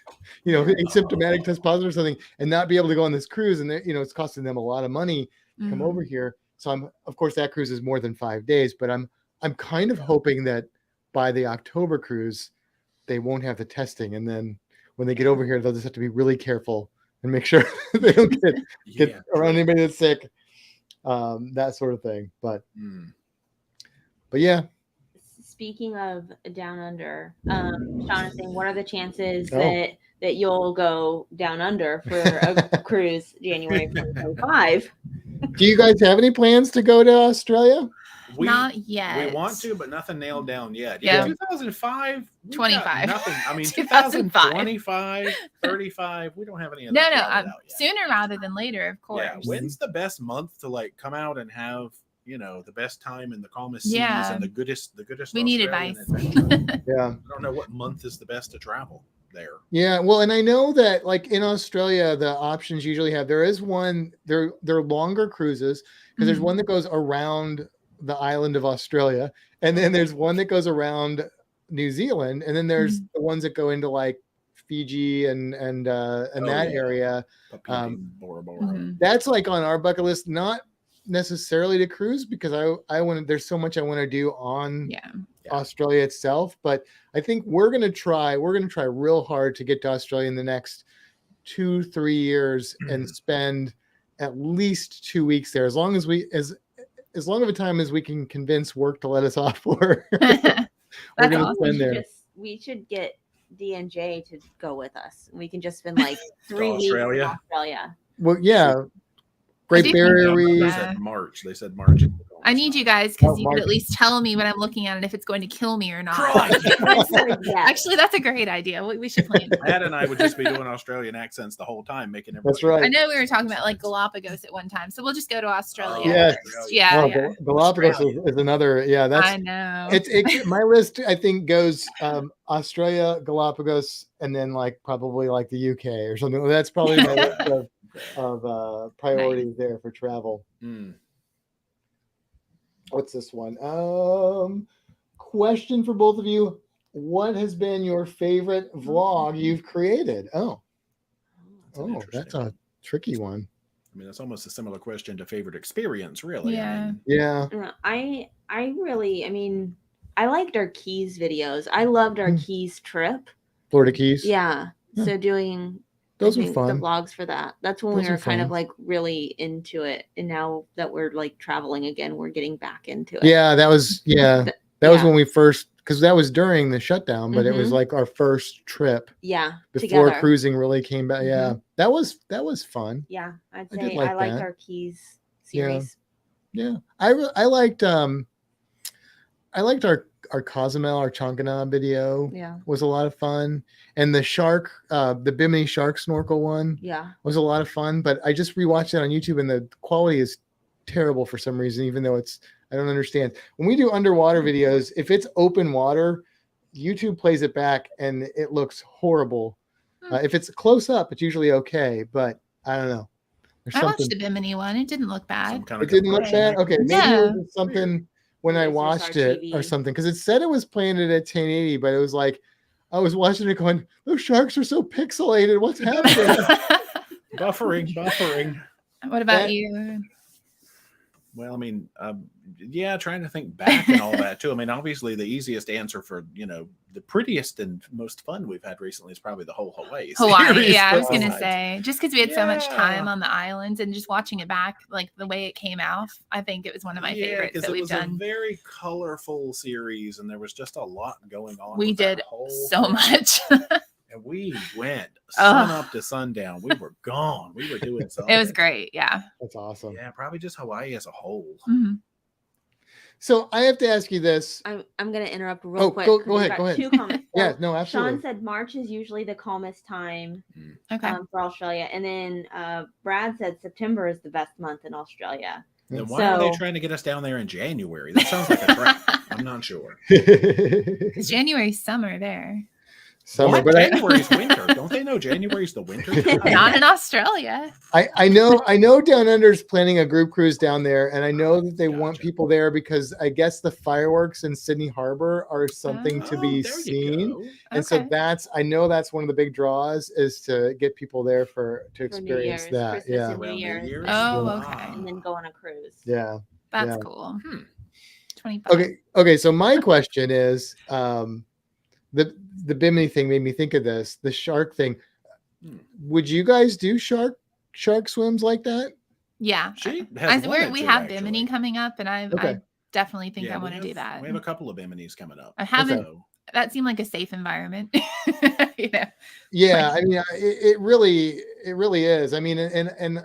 S1: asymptomatic test positive or something, and not be able to go on this cruise, and it's costing them a lot of money to come over here. So of course that cruise is more than 5 days, but I'm kind of hoping that by the October cruise they won't have the testing, and then when they get over here they'll just have to be really careful and make sure they don't get around anybody that's sick, that sort of thing. But yeah.
S2: Speaking of Down Under, Sean is saying, what are the chances that you'll go down under for a cruise January 2025?
S1: Do you guys have any plans to go to Australia?
S5: Not yet.
S4: We want to, but nothing nailed down yet.
S5: Yeah.
S4: 2005,
S5: 25.
S4: Nothing. I mean, 2025, 35. We don't have any of that.
S5: No. Sooner rather than later, of course.
S4: Yeah. When's the best month to like come out and have the best time in the calmest seas and the goodest. We need advice.
S1: Yeah.
S4: I don't know what month is the best to travel there.
S1: Yeah, well, and I know that like in Australia, the options usually have, there is one, they're longer cruises, because there's one that goes around the island of Australia, and then there's one that goes around New Zealand, and then there's the ones that go into like Fiji and that area.
S4: Bora Bora.
S1: That's like on our bucket list, not necessarily to cruise, because I want, there's so much I want to do on Australia itself, but I think we're going to try real hard to get to Australia in the next 2-3 years and spend at least 2 weeks there, as long of a time as we can convince work to let us off for. We're going to spend there.
S2: We should get D&J to go with us. We can just spend like 3 weeks in Australia.
S1: Well, yeah. Great Barrier Reef.
S4: They said March.
S5: I need you guys, because you could at least tell me when I'm looking at it if it's going to kill me or not. Actually, that's a great idea. We should plan.
S4: Matt and I would just be doing Australian accents the whole time, making everything.
S1: That's right.
S5: I know we were talking about like Galapagos at one time, so we'll just go to Australia.
S1: Galapagos is another. Yeah, that's.
S5: I know.
S1: It's my list. I think goes Australia, Galapagos, and then like probably like the UK or something. That's probably my list of priorities there for travel. What's this one? Question for both of you. What has been your favorite vlog you've created? That's a tricky one.
S4: I mean, that's almost a similar question to favorite experience, really.
S5: Yeah.
S2: I liked our Keys videos. I loved our Keys trip.
S1: Florida Keys.
S2: Yeah. So doing
S1: those were fun.
S2: The vlogs for that. That's when we were kind of like really into it. And now that we're like traveling again, we're getting back into it.
S1: Yeah, that was was when we first, because that was during the shutdown, but it was like our first trip.
S2: Yeah.
S1: Before
S2: together.
S1: Cruising really came back. Yeah. That was fun.
S2: Yeah. I'd say I liked our Keys series.
S1: Yeah. I liked our Cozumel, our Chankana video was a lot of fun. And the shark, the Bimini shark snorkel one was a lot of fun. But I just rewatched it on YouTube, and the quality is terrible for some reason, even though I don't understand. When we do underwater videos, if it's open water, YouTube plays it back and it looks horrible. If it's close up, it's usually okay, but I don't know.
S5: I watched the Bimini one. It didn't look bad.
S1: It didn't look bad? Okay, maybe it was something when I watched it
S2: TV.
S1: or something, because it said it was playing it at 1080, but it was like, I was watching it going, those sharks are so pixelated. What's happening?
S4: Buffering.
S5: What about you?
S4: Well, I mean, trying to think back and all that too. I mean, obviously the easiest answer for, the prettiest and most fun we've had recently is probably the whole Hawaii series.
S5: Yeah, I was going to say, just because we had so much time on the islands and just watching it back, like the way it came out, I think it was one of my favorites that we've done.
S4: It was a very colorful series and there was just a lot going on.
S5: We did so much.
S4: And we went sun up to sundown. We were gone. We were doing something.
S5: It was great. Yeah.
S1: That's awesome.
S4: Yeah, probably just Hawaii as a whole.
S5: Mm-hmm.
S1: So I have to ask you this.
S2: I'm going to interrupt real quick.
S1: Go ahead.
S2: 2 comments.
S1: Yeah, no, absolutely.
S2: Sean said March is usually the calmest time
S5: for
S2: Australia. And then Brad said September is the best month in Australia.
S4: Then why are they trying to get us down there in January? That sounds like a trap. I'm not sure.
S5: Because January's summer there.
S1: Summer,
S4: but January's winter. Don't they know January's the winter?
S5: Not in Australia.
S1: I know Down Under's planning a group cruise down there, and I know that they want people there because I guess the fireworks in Sydney Harbor are something to be seen. And so I know that's one of the big draws is to get people there to experience that.
S2: Christmas and New Year's.
S5: Oh, okay.
S2: And then go on a cruise.
S1: Yeah.
S5: That's cool. 25.
S1: Okay. So my question is, the Bimini thing made me think of this. The shark thing. Would you guys do shark swims like that?
S5: Yeah. We have Bimini coming up, and I definitely think I want to do that.
S4: We have a couple of Biminis coming up.
S5: I haven't. That seemed like a safe environment.
S1: Yeah, I mean, it really is. I mean, and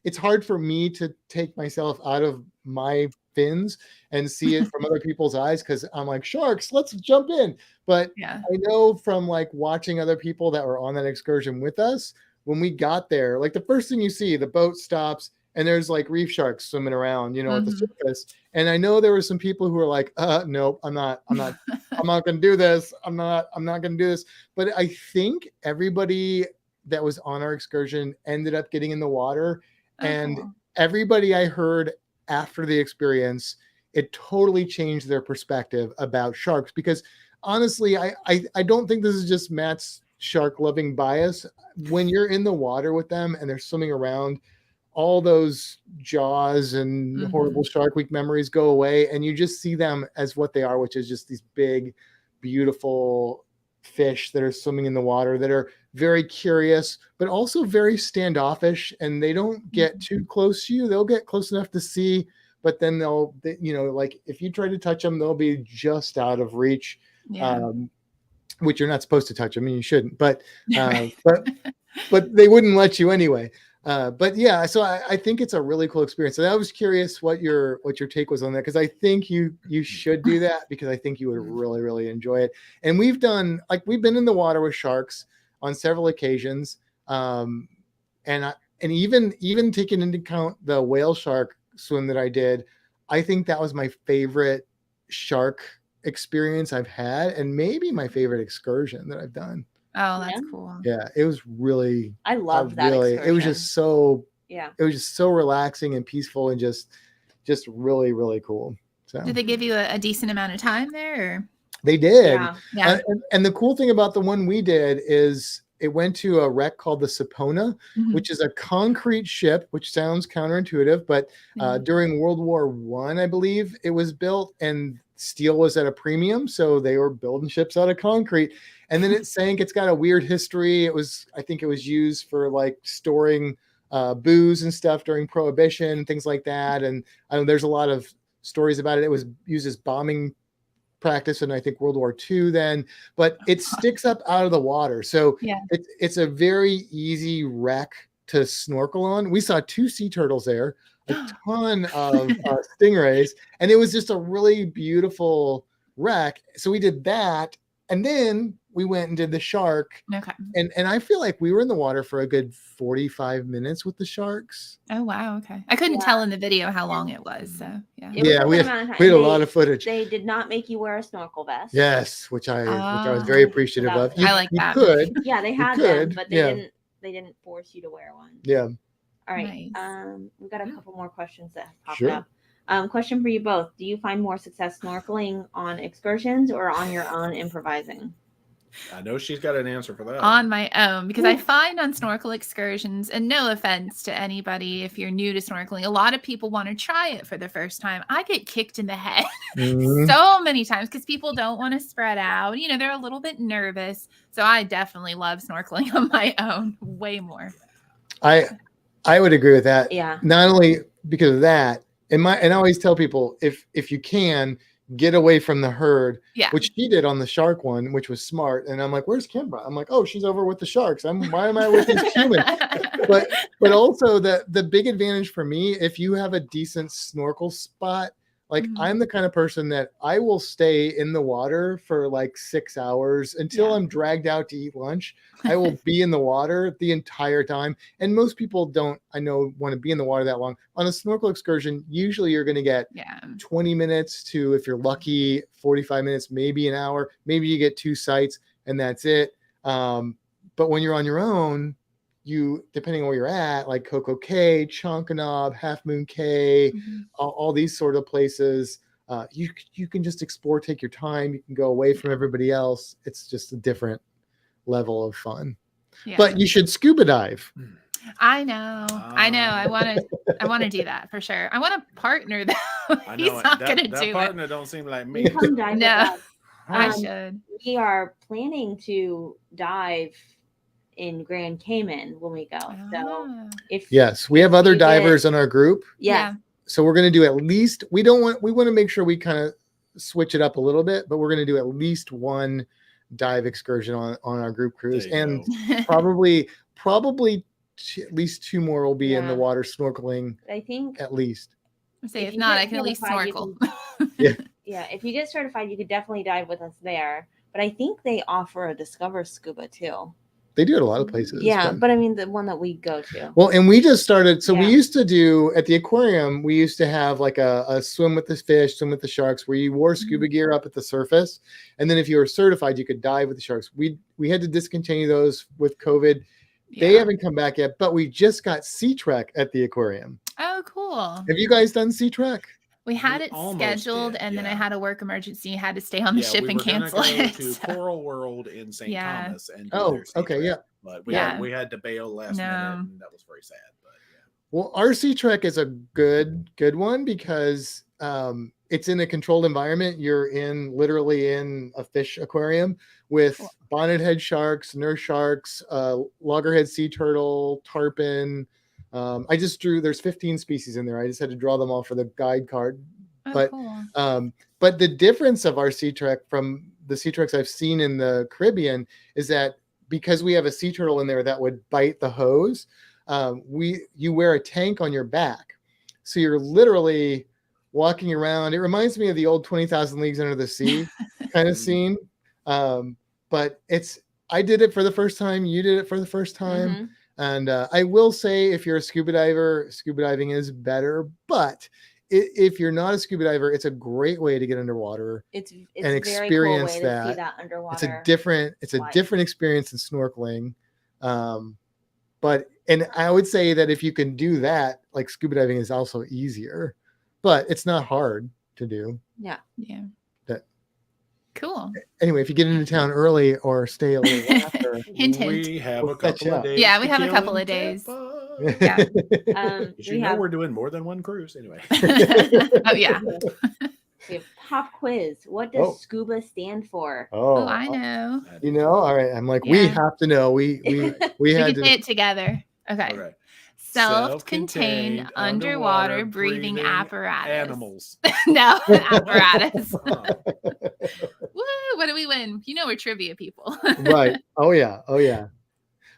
S1: it's hard for me to take myself out of my fins and see it from other people's eyes because I'm like, sharks, let's jump in. But I know from like watching other people that were on that excursion with us, when we got there, like the first thing you see, the boat stops and there's like reef sharks swimming around, at the surface. And I know there were some people who were like, nope, I'm not going to do this. I'm not going to do this. But I think everybody that was on our excursion ended up getting in the water. And everybody I heard after the experience, it totally changed their perspective about sharks. Because honestly, I don't think this is just Matt's shark loving bias. When you're in the water with them and they're swimming around, all those jaws and horrible Shark Week memories go away, and you just see them as what they are, which is just these big, beautiful fish that are swimming in the water that are very curious, but also very standoffish, and they don't get too close to you. They'll get close enough to see, but then like if you try to touch them, they'll be just out of reach, which you're not supposed to touch. I mean, you shouldn't, but they wouldn't let you anyway. But yeah, so I think it's a really cool experience. And I was curious what your take was on that, because I think you should do that, because I think you would really, really enjoy it. And we've been in the water with sharks on several occasions. And even taking into account the whale shark swim that I did, I think that was my favorite shark experience I've had, and maybe my favorite excursion that I've done.
S5: Oh, that's cool.
S1: Yeah, it was really.
S2: I loved that excursion.
S1: It was just so. Yeah. It was just so relaxing and peaceful, and just really, really cool. So.
S5: Did they give you a decent amount of time there? Or?
S1: They did.
S5: Yeah.
S1: And the cool thing about the one we did is it went to a wreck called the Sapona, which is a concrete ship, which sounds counterintuitive, but during World War I, I believe it was built, and steel was at a premium, so they were building ships out of concrete. And then it sank. It's got a weird history. I think it was used for like storing booze and stuff during Prohibition and things like that. And there's a lot of stories about it. It was used as bombing practice in, I think, World War II then, but it sticks up out of the water. So it's a very easy wreck to snorkel on. We saw 2 sea turtles there, a ton of stingrays, and it was just a really beautiful wreck. So we did that. And then we went and did the shark.
S5: Okay.
S1: And I feel like we were in the water for a good 45 minutes with the sharks.
S5: Oh, wow. Okay. I couldn't tell in the video how long it was. So, yeah.
S1: We had a lot of footage.
S2: They did not make you wear a snorkel vest.
S1: Yes, which I was very appreciative of.
S5: I like that.
S1: You could.
S2: Yeah, they had them, but they didn't force you to wear one.
S1: Yeah.
S2: All right. Nice. We've got a couple more questions that have popped
S1: Sure.
S2: up. Question for you both. Do you find more success snorkeling on excursions or on your own improvising?
S4: I know she's got an answer for that.
S5: On my own, because I find on snorkel excursions, and no offense to anybody if you're new to snorkeling, a lot of people want to try it for the first time. I get kicked in the head so many times because people don't want to spread out. You know, they're a little bit nervous. So I definitely love snorkeling on my own way more.
S1: I would agree with that.
S2: Yeah.
S1: Not only because of that, and I always tell people if you can get away from the herd, which she did on the shark one, which was smart. And I'm like, where's Kimbra? I'm like, oh, she's over with the sharks. Why am I with these humans? But also the big advantage for me, if you have a decent snorkel spot, like I'm the kind of person that I will stay in the water for like 6 hours until I'm dragged out to eat lunch. I will be in the water the entire time. And most people don't, I know, want to be in the water that long. On a snorkel excursion, usually you're going to get 20 minutes to, if you're lucky, 45 minutes, maybe an hour. Maybe you get 2 sites and that's it. But when you're on your own, depending on where you're at, like Coco Cay, Chonkanab, Half Moon Cay, all these sort of places, you can just explore, take your time. You can go away from everybody else. It's just a different level of fun. Yeah. But you should scuba dive.
S5: I know. I want to do that for sure. I want a partner though. He's not going to do it.
S4: That partner don't seem like me.
S5: No, I should.
S2: We are planning to dive in Grand Cayman when we go. So
S1: yes, we have other divers in our group.
S2: Yeah.
S1: So we're going to do at least, we want to make sure we kind of switch it up a little bit, but we're going to do at least one dive excursion on our group cruise, and probably at least 2 more will be in the water snorkeling.
S2: I think
S1: at least.
S5: If not, I can at least snorkel.
S2: Yeah, if you get certified, you could definitely dive with us there. But I think they offer a Discover Scuba too.
S1: They do it a lot of places.
S2: Yeah, but I mean the one that we go to.
S1: Well, and we just started. So we used to do at the aquarium. We used to have like a swim with the fish, swim with the sharks, where you wore scuba gear up at the surface, and then if you were certified, you could dive with the sharks. We had to discontinue those with COVID. They haven't come back yet, but we just got Sea Trek at the aquarium.
S5: Oh, cool!
S1: Have you guys done Sea Trek?
S5: We had it scheduled, and then I had a work emergency. Had to stay on the ship and cancel it.
S4: To Coral World in St. Thomas. And But we had to bail last minute, and that was very sad. But
S1: well, our Sea Trek is a good one because it's in a controlled environment. You're literally in a fish aquarium with bonnethead sharks, nurse sharks, loggerhead sea turtle, tarpon. I just there's 15 species in there. I just had to draw them all for the guide card. But the difference of our Sea Trek from the Sea Treks I've seen in the Caribbean is that because we have a sea turtle in there that would bite the hose, you wear a tank on your back. So you're literally walking around. It reminds me of the old 20,000 Leagues Under the Sea kind of scene. But I did it for the first time. You did it for the first time. And I will say, if you're a scuba diver, scuba diving is better. But if you're not a scuba diver, it's a great way to get underwater and experience
S2: very cool way to see that underwater.
S1: It's a different experience than snorkeling. And I would say that if you can do that, like scuba diving is also easier, but it's not hard to do.
S2: Yeah.
S5: Cool.
S1: Anyway, if you get into town early or stay a little after,
S5: hint.
S4: We have a couple of days.
S5: Yeah, we have a couple of days.
S2: Yeah.
S4: We're doing more than one cruise anyway.
S5: Oh yeah.
S2: We have pop quiz. What does scuba stand for?
S5: Oh, I know.
S1: You know, all right. I'm like, we have to know. We had
S5: to say it together. Okay. Self-contained underwater breathing apparatus.
S4: Animals.
S5: No, apparatus. Woo, what do we win? You know we're trivia people.
S1: Right. Oh yeah.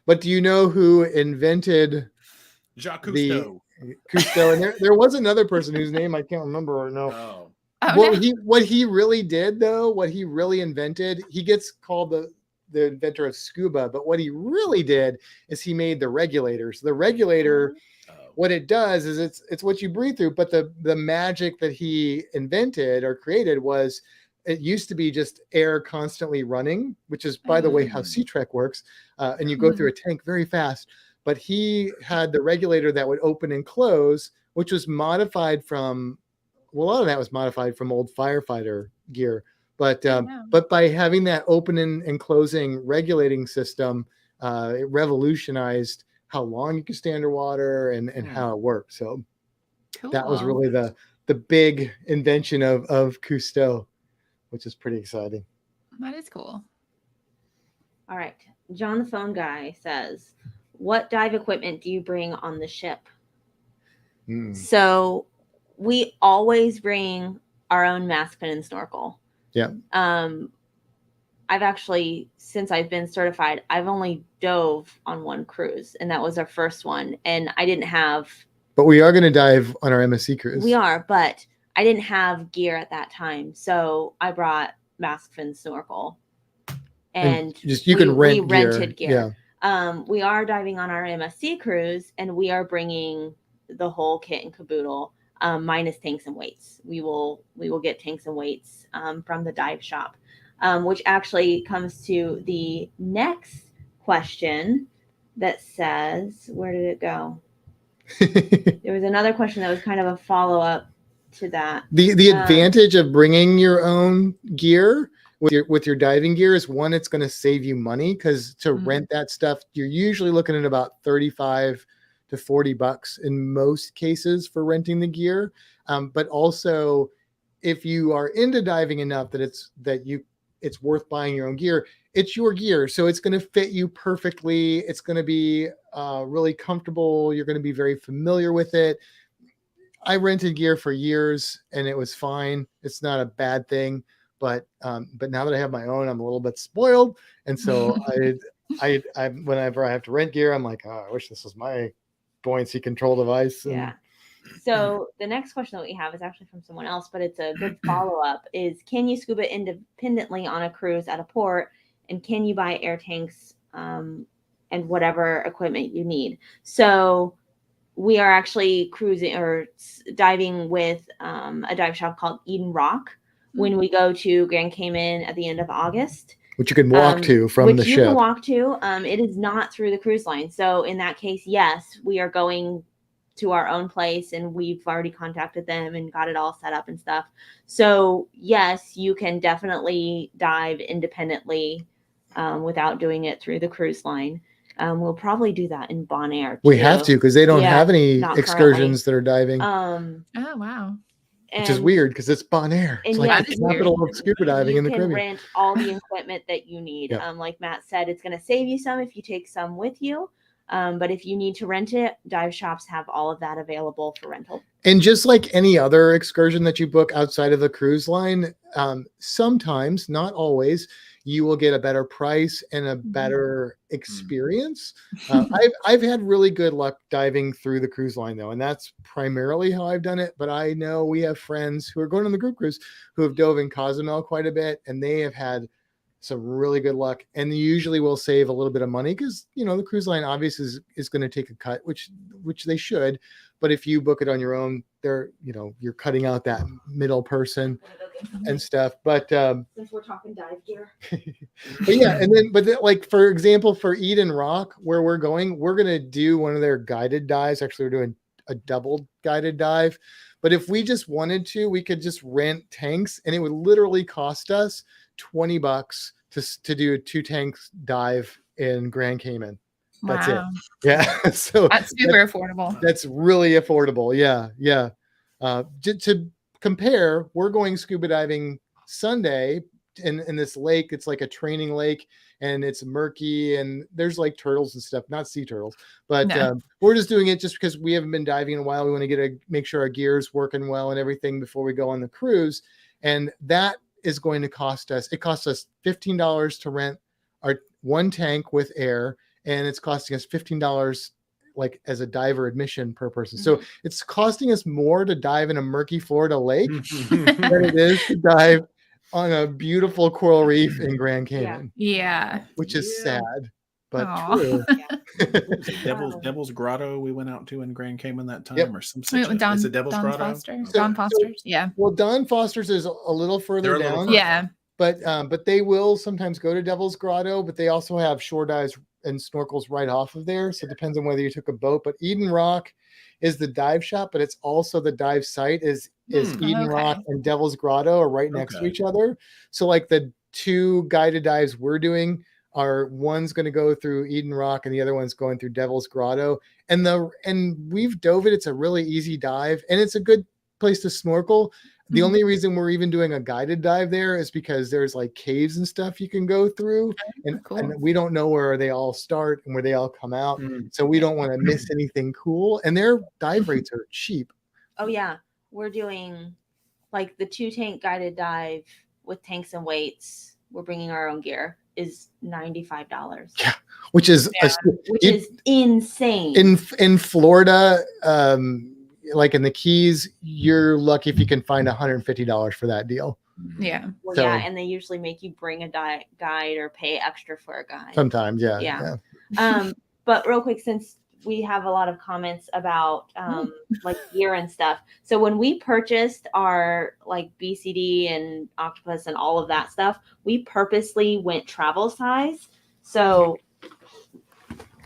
S1: But do you know who invented
S4: Jacques Cousteau?
S1: Cousteau, and there was another person whose name I can't remember right now.
S4: Oh.
S1: What he really did though, what he really invented, he gets called the inventor of scuba, but what he really did is he made the regulators. The regulator, what it does is it's what you breathe through, but the magic that he invented or created was, it used to be just air constantly running, which is, by the way, how Sea Trek works. And you go through a tank very fast. But he had the regulator that would open and close, which was modified from, well, a lot of that was modified from old firefighter gear. But by having that open and closing regulating system, it revolutionized how long you could stay underwater and how it worked. So that was really the big invention of Cousteau, which is pretty exciting.
S5: That is cool.
S2: All right. John the phone guy says, what dive equipment do you bring on the ship? So we always bring our own mask, fin, and snorkel.
S1: Yeah.
S2: I've actually, since I've been certified, I've only dove on one cruise, and that was our first one. And I didn't have.
S1: But we are going to dive on our MSC cruise.
S2: We are, but I didn't have gear at that time, so I brought mask, fin, snorkel, and
S1: you can rent
S2: we rented gear. Yeah. We are diving on our MSC cruise, and we are bringing the whole kit and caboodle, minus tanks and weights. We will get tanks and weights from the dive shop, which actually comes to the next question that says, where did it go? There was another question that was kind of a follow-up to that.
S1: The advantage of bringing your own gear with your diving gear is, one, it's going to save you money, because to rent that stuff, you're usually looking at about $35 to $40 in most cases for renting the gear. But also, if you are into diving enough that it's worth buying your own gear, it's your gear, so it's going to fit you perfectly. It's going to be really comfortable. You're going to be very familiar with it. I rented gear for years and it was fine. It's not a bad thing, but now that I have my own, I'm a little bit spoiled. And so I whenever I have to rent gear, I'm like, oh, I wish this was my buoyancy control device.
S2: Yeah. So the next question that we have is actually from someone else, but it's a good follow-up, is, can you scuba independently on a cruise at a port, and can you buy air tanks and whatever equipment you need? So we are actually cruising or diving with a dive shop called Eden Rock when we go to Grand Cayman at the end of August.
S1: Which you can walk to from the ship. Which you
S2: can walk to. It is not through the cruise line. So in that case, yes, we are going to our own place, and we've already contacted them and got it all set up and stuff. So yes, you can definitely dive independently without doing it through the cruise line. We'll probably do that in Bonaire too.
S1: We have to, because they don't have any excursions that are diving.
S5: Oh wow.
S1: Which is weird, because it's Bonaire. It's like the capital of scuba diving in the Caribbean.
S2: You can rent all the equipment that you need. Like Matt said, it's going to save you some if you take some with you. But if you need to rent it, dive shops have all of that available for rental.
S1: And just like any other excursion that you book outside of the cruise line, sometimes, not always, you will get a better price and a better experience. I've had really good luck diving through the cruise line, though, and that's primarily how I've done it. But I know we have friends who are going on the group cruise who have dove in Cozumel quite a bit, and they have had some really good luck, and they usually will save a little bit of money, because the cruise line obviously is going to take a cut, which they should. But if you book it on your own, you're cutting out that middle person and stuff. But
S2: since we're talking dive gear,
S1: but yeah, like for example, for Eden Rock, where we're going to do one of their guided dives. Actually, we're doing a double guided dive. But if we just wanted to, we could just rent tanks, and it would literally cost us $20 to do a 2 tanks dive in Grand Cayman. That's it. Yeah. So
S5: that's super affordable.
S1: That's really affordable. Yeah. To compare, we're going scuba diving Sunday in this lake. It's like a training lake, and it's murky, and there's like turtles and stuff, not sea turtles, but we're just doing it just because we haven't been diving in a while. We want to make sure our gear's working well and everything before we go on the cruise. And that is going to cost us $15 to rent our 1 tank with air, and it's costing us $15 like as a diver admission per person. So it's costing us more to dive in a murky Florida lake than it is to dive on a beautiful coral reef in Grand Cayman.
S5: Yeah.
S1: Which is sad, but
S5: Aw.
S1: true.
S4: Devil's Grotto we went out to in Grand Cayman that time,
S1: Yep.
S4: or some
S5: Wait, with
S4: is it Devil's
S5: Don
S4: Grotto?
S5: Foster?
S4: Okay.
S5: Don Foster's? Yeah.
S1: Well, Don Foster's is a little further
S4: They're a little
S1: down.
S4: further.
S5: Yeah.
S1: But they will sometimes go to Devil's Grotto, but they also have shore dives and snorkels right off of there. So it depends on whether you took a boat. But Eden Rock is the dive shop, but it's also the dive site is Eden Rock and Devil's Grotto are right next to each other. So like the two guided dives we're doing are one's going to go through Eden Rock and the other one's going through Devil's Grotto. And we've dove it. It's a really easy dive and it's a good place to snorkel. The only reason we're even doing a guided dive there is because there's like caves and stuff you can go through, and we don't know where they all start and where they all come out. So we don't want to miss anything cool. And their dive rates are cheap.
S2: Oh yeah, we're doing like the 2-tank guided dive with tanks and weights. We're bringing our own gear is $95.
S1: Yeah, which is
S2: is insane.
S1: In Florida. Like in the Keys, you're lucky if you can find $150 for that deal.
S5: Yeah.
S2: Well, yeah, and they usually make you bring a guide or pay extra for a guide.
S1: Sometimes, yeah.
S2: But real quick, since we have a lot of comments about like gear and stuff. So when we purchased our like BCD and Octopus and all of that stuff, we purposely went travel size. So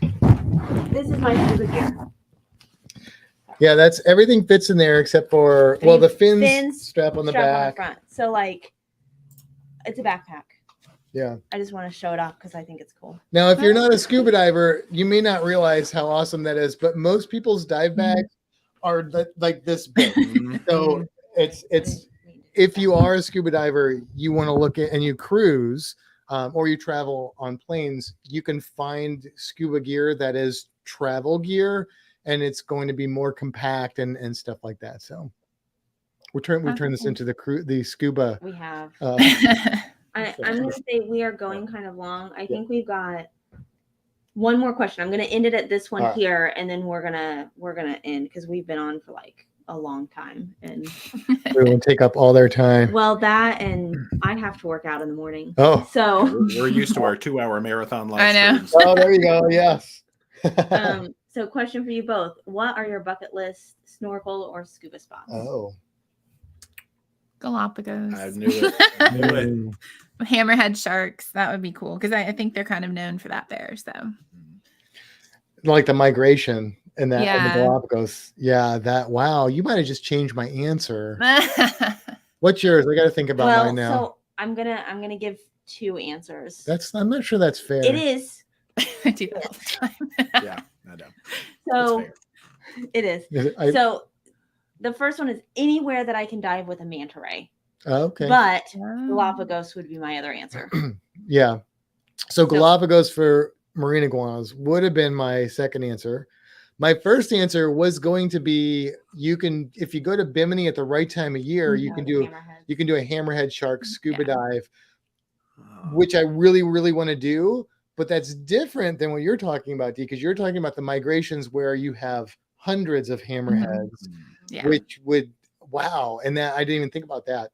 S2: this is my scuba gear.
S1: Yeah, that's everything fits in there except for the fins strap on the back.
S2: On the front. So like it's a backpack.
S1: Yeah.
S2: I just want to show it off because I think it's cool.
S1: Now, if you're not a scuba diver, you may not realize how awesome that is, but most people's dive bags are like this big. So it's if you are a scuba diver, you want to look at and you cruise or you travel on planes, you can find scuba gear that is travel gear. And it's going to be more compact and stuff like that. So we turn this into the scuba.
S2: We have. I'm going to say we are going kind of long. I think we've got one more question. I'm going to end it at this one here, and then we're gonna end because we've been on for like a long time, and
S1: we won't take up all their time.
S2: Well, that and I have to work out in the morning.
S1: Oh,
S2: so
S4: we're used to our 2-hour marathon live
S5: I know.
S4: streams.
S1: Oh, there you go. Yes.
S2: So question for you both. What are your bucket list snorkel or scuba spots?
S1: Oh.
S5: Galapagos.
S4: I knew it.
S5: Hammerhead sharks. That would be cool because I think they're kind of known for that there. So
S1: like the migration and that in the Galapagos. Yeah, wow. You might have just changed my answer. What's yours? I got to think about mine now.
S2: So I'm gonna give 2 answers.
S1: I'm not sure that's fair.
S2: It is.
S5: I do that all the time.
S4: Yeah, I know.
S2: So it is. So the first one is anywhere that I can dive with a manta ray.
S1: Okay.
S2: But Galapagos would be my other answer.
S1: Yeah. So Galapagos for marine iguanas would have been my second answer. My first answer was going to be if you go to Bimini at the right time of year, you can do a hammerhead shark scuba dive, which I really, really want to do. But that's different than what you're talking about, Dee, because you're talking about the migrations where you have hundreds of hammerheads, which would, and that I didn't even think about that.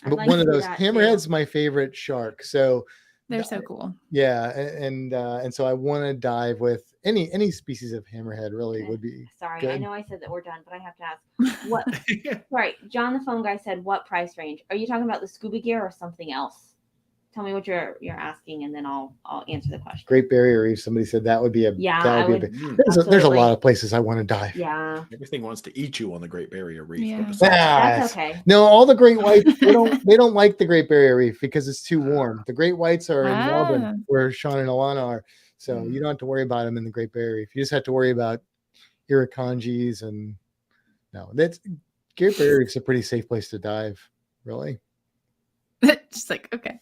S1: But one of those hammerheads, my favorite shark. So
S5: they're so cool.
S1: Yeah, and so I want to dive with any species of hammerhead. Really would be.
S2: Sorry,
S1: good.
S2: I know I said that we're done, but I have to ask what. Right, John, the phone guy said what price range? Are you talking about the scuba gear or something else? Tell me what you're asking, and then I'll answer the question.
S1: Great Barrier Reef. Somebody said that would be a there's a lot of places I want to dive.
S2: Yeah,
S4: everything wants to eat you on the Great Barrier Reef.
S5: Yeah.
S2: That's okay.
S1: No, all the great whites they don't like the Great Barrier Reef because it's too warm. The great whites are in Melbourne, where Sean and Alana are, so you don't have to worry about them in the Great Barrier Reef. You just have to worry about irukandjis and Great Barrier Reef's a pretty safe place to dive, really.
S5: Just like okay.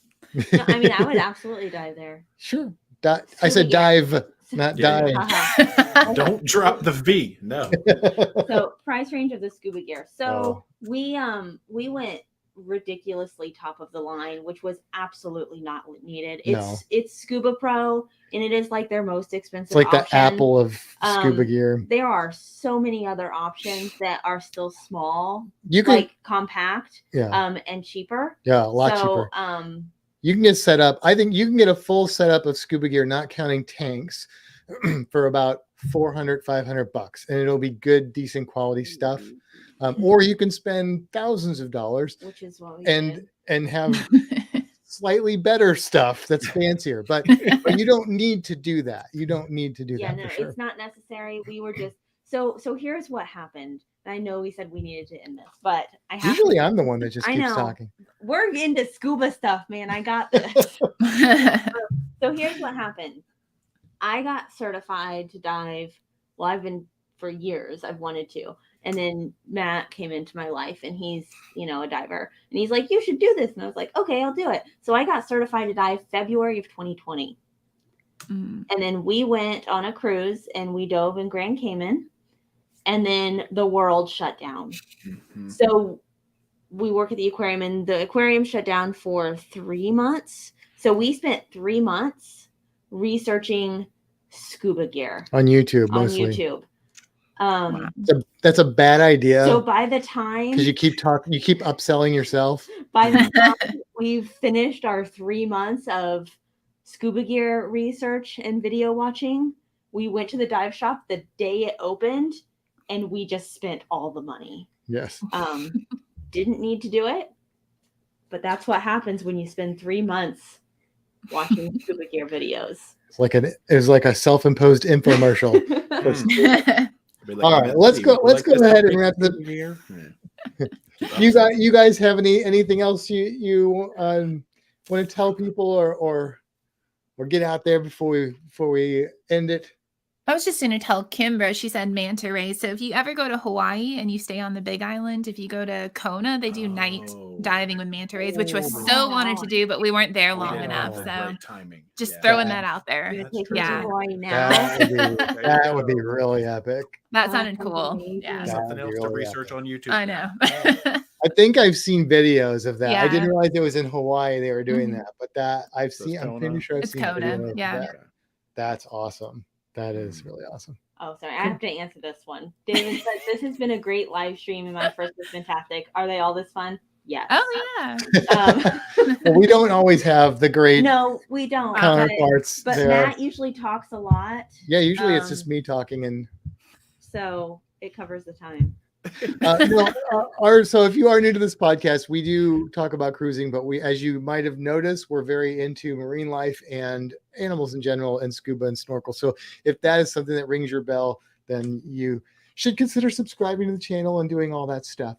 S2: No, I mean, I would absolutely dive there.
S1: Sure. I said dive, not dive.
S4: Don't drop the V. No.
S2: So price range of the scuba gear. So we went ridiculously top of the line, which was absolutely not needed.
S1: No.
S2: It's Scuba Pro, and it is like their most expensive
S1: It's like
S2: option.
S1: the Apple of scuba gear.
S2: There are so many other options that are still small,
S1: You can,
S2: like compact,
S1: yeah,
S2: and cheaper.
S1: Yeah, a lot cheaper. You can get set up. I think you can get a full setup of scuba gear, not counting tanks, for about $400-$500, and it'll be good, decent quality stuff. Or you can spend thousands of dollars,
S2: which is what we
S1: did. And have slightly better stuff that's fancier. But you don't need to do that. You don't need to do that.
S2: No,
S1: for sure.
S2: It's not necessary. We were just so here's what happened. I know we said we needed to end this, but
S1: usually I'm the one that just keeps talking.
S2: We're into scuba stuff, man. I got this. So here's what happened. I got certified to dive. Well, I've been for years. I've wanted to. And then Matt came into my life, and he's, a diver. And he's like, you should do this. And I was like, okay, I'll do it. So I got certified to dive February of 2020. And then we went on a cruise, and we dove in Grand Cayman. And then the world shut down. So we work at the aquarium, and the aquarium shut down for 3 months. So we spent 3 months researching scuba gear
S1: on YouTube, mostly. That's a bad idea.
S2: So by the time,
S1: because you keep upselling yourself.
S2: By the time we've finished our 3 months of scuba gear research and video watching, we went to the dive shop the day it opened, and we just spent all the money.
S1: Yes.
S2: Didn't need to do it, but that's what happens when you spend 3 months watching scuba gear videos.
S1: It was like a self-imposed infomercial. All right, let's go. Let's go ahead and wrap the here. You guys have anything else you want to tell people or get out there before we end it?
S5: I was just going to tell Kimbra, she said manta rays. So if you ever go to Hawaii and you stay on the Big Island, if you go to Kona, they do night diving with manta rays, which was so wanted to do, but we weren't there long enough. So just throwing that out there.
S2: Yeah.
S1: That would be really epic.
S5: That sounded cool. Yeah.
S4: Something else to research on YouTube.
S5: I know.
S1: I think I've seen videos of that. Yeah. I didn't realize it was in Hawaii they were doing that, but I'm pretty sure I've seen
S5: Kona. Yeah.
S1: That's awesome. That is really awesome.
S2: Oh, sorry. I have to answer this one. David says, this has been a great live stream, and my first was fantastic. Are they all this fun? Yes.
S5: Oh, yeah.
S1: Well, we don't always have the great
S2: we don't
S1: counterparts.
S2: But Matt usually talks a lot.
S1: Yeah, usually it's just me talking, and
S2: so it covers the time.
S1: So if you are new to this podcast, we do talk about cruising, but as you might have noticed, we're very into marine life and animals in general, and scuba and snorkel. So if that is something that rings your bell, then you should consider subscribing to the channel and doing all that stuff.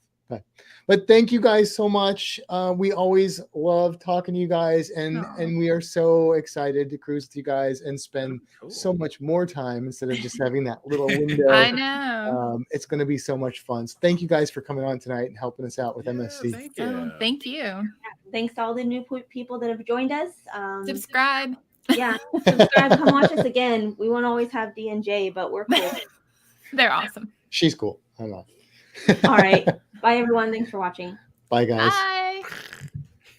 S1: But thank you guys so much. We always love talking to you guys, and we are so excited to cruise with you guys and spend so much more time instead of just having that little window.
S5: I know.
S1: It's going to be so much fun. So thank you guys for coming on tonight and helping us out with MSC.
S4: Thank you.
S5: Thank you.
S2: Thanks to all the new people that have joined us.
S5: Subscribe.
S2: Yeah, subscribe. Come watch us again. We won't always have D and J, but we're cool.
S5: They're awesome.
S1: She's cool. I love.
S2: All right. Bye, everyone. Thanks for watching.
S1: Bye, guys.
S5: Bye.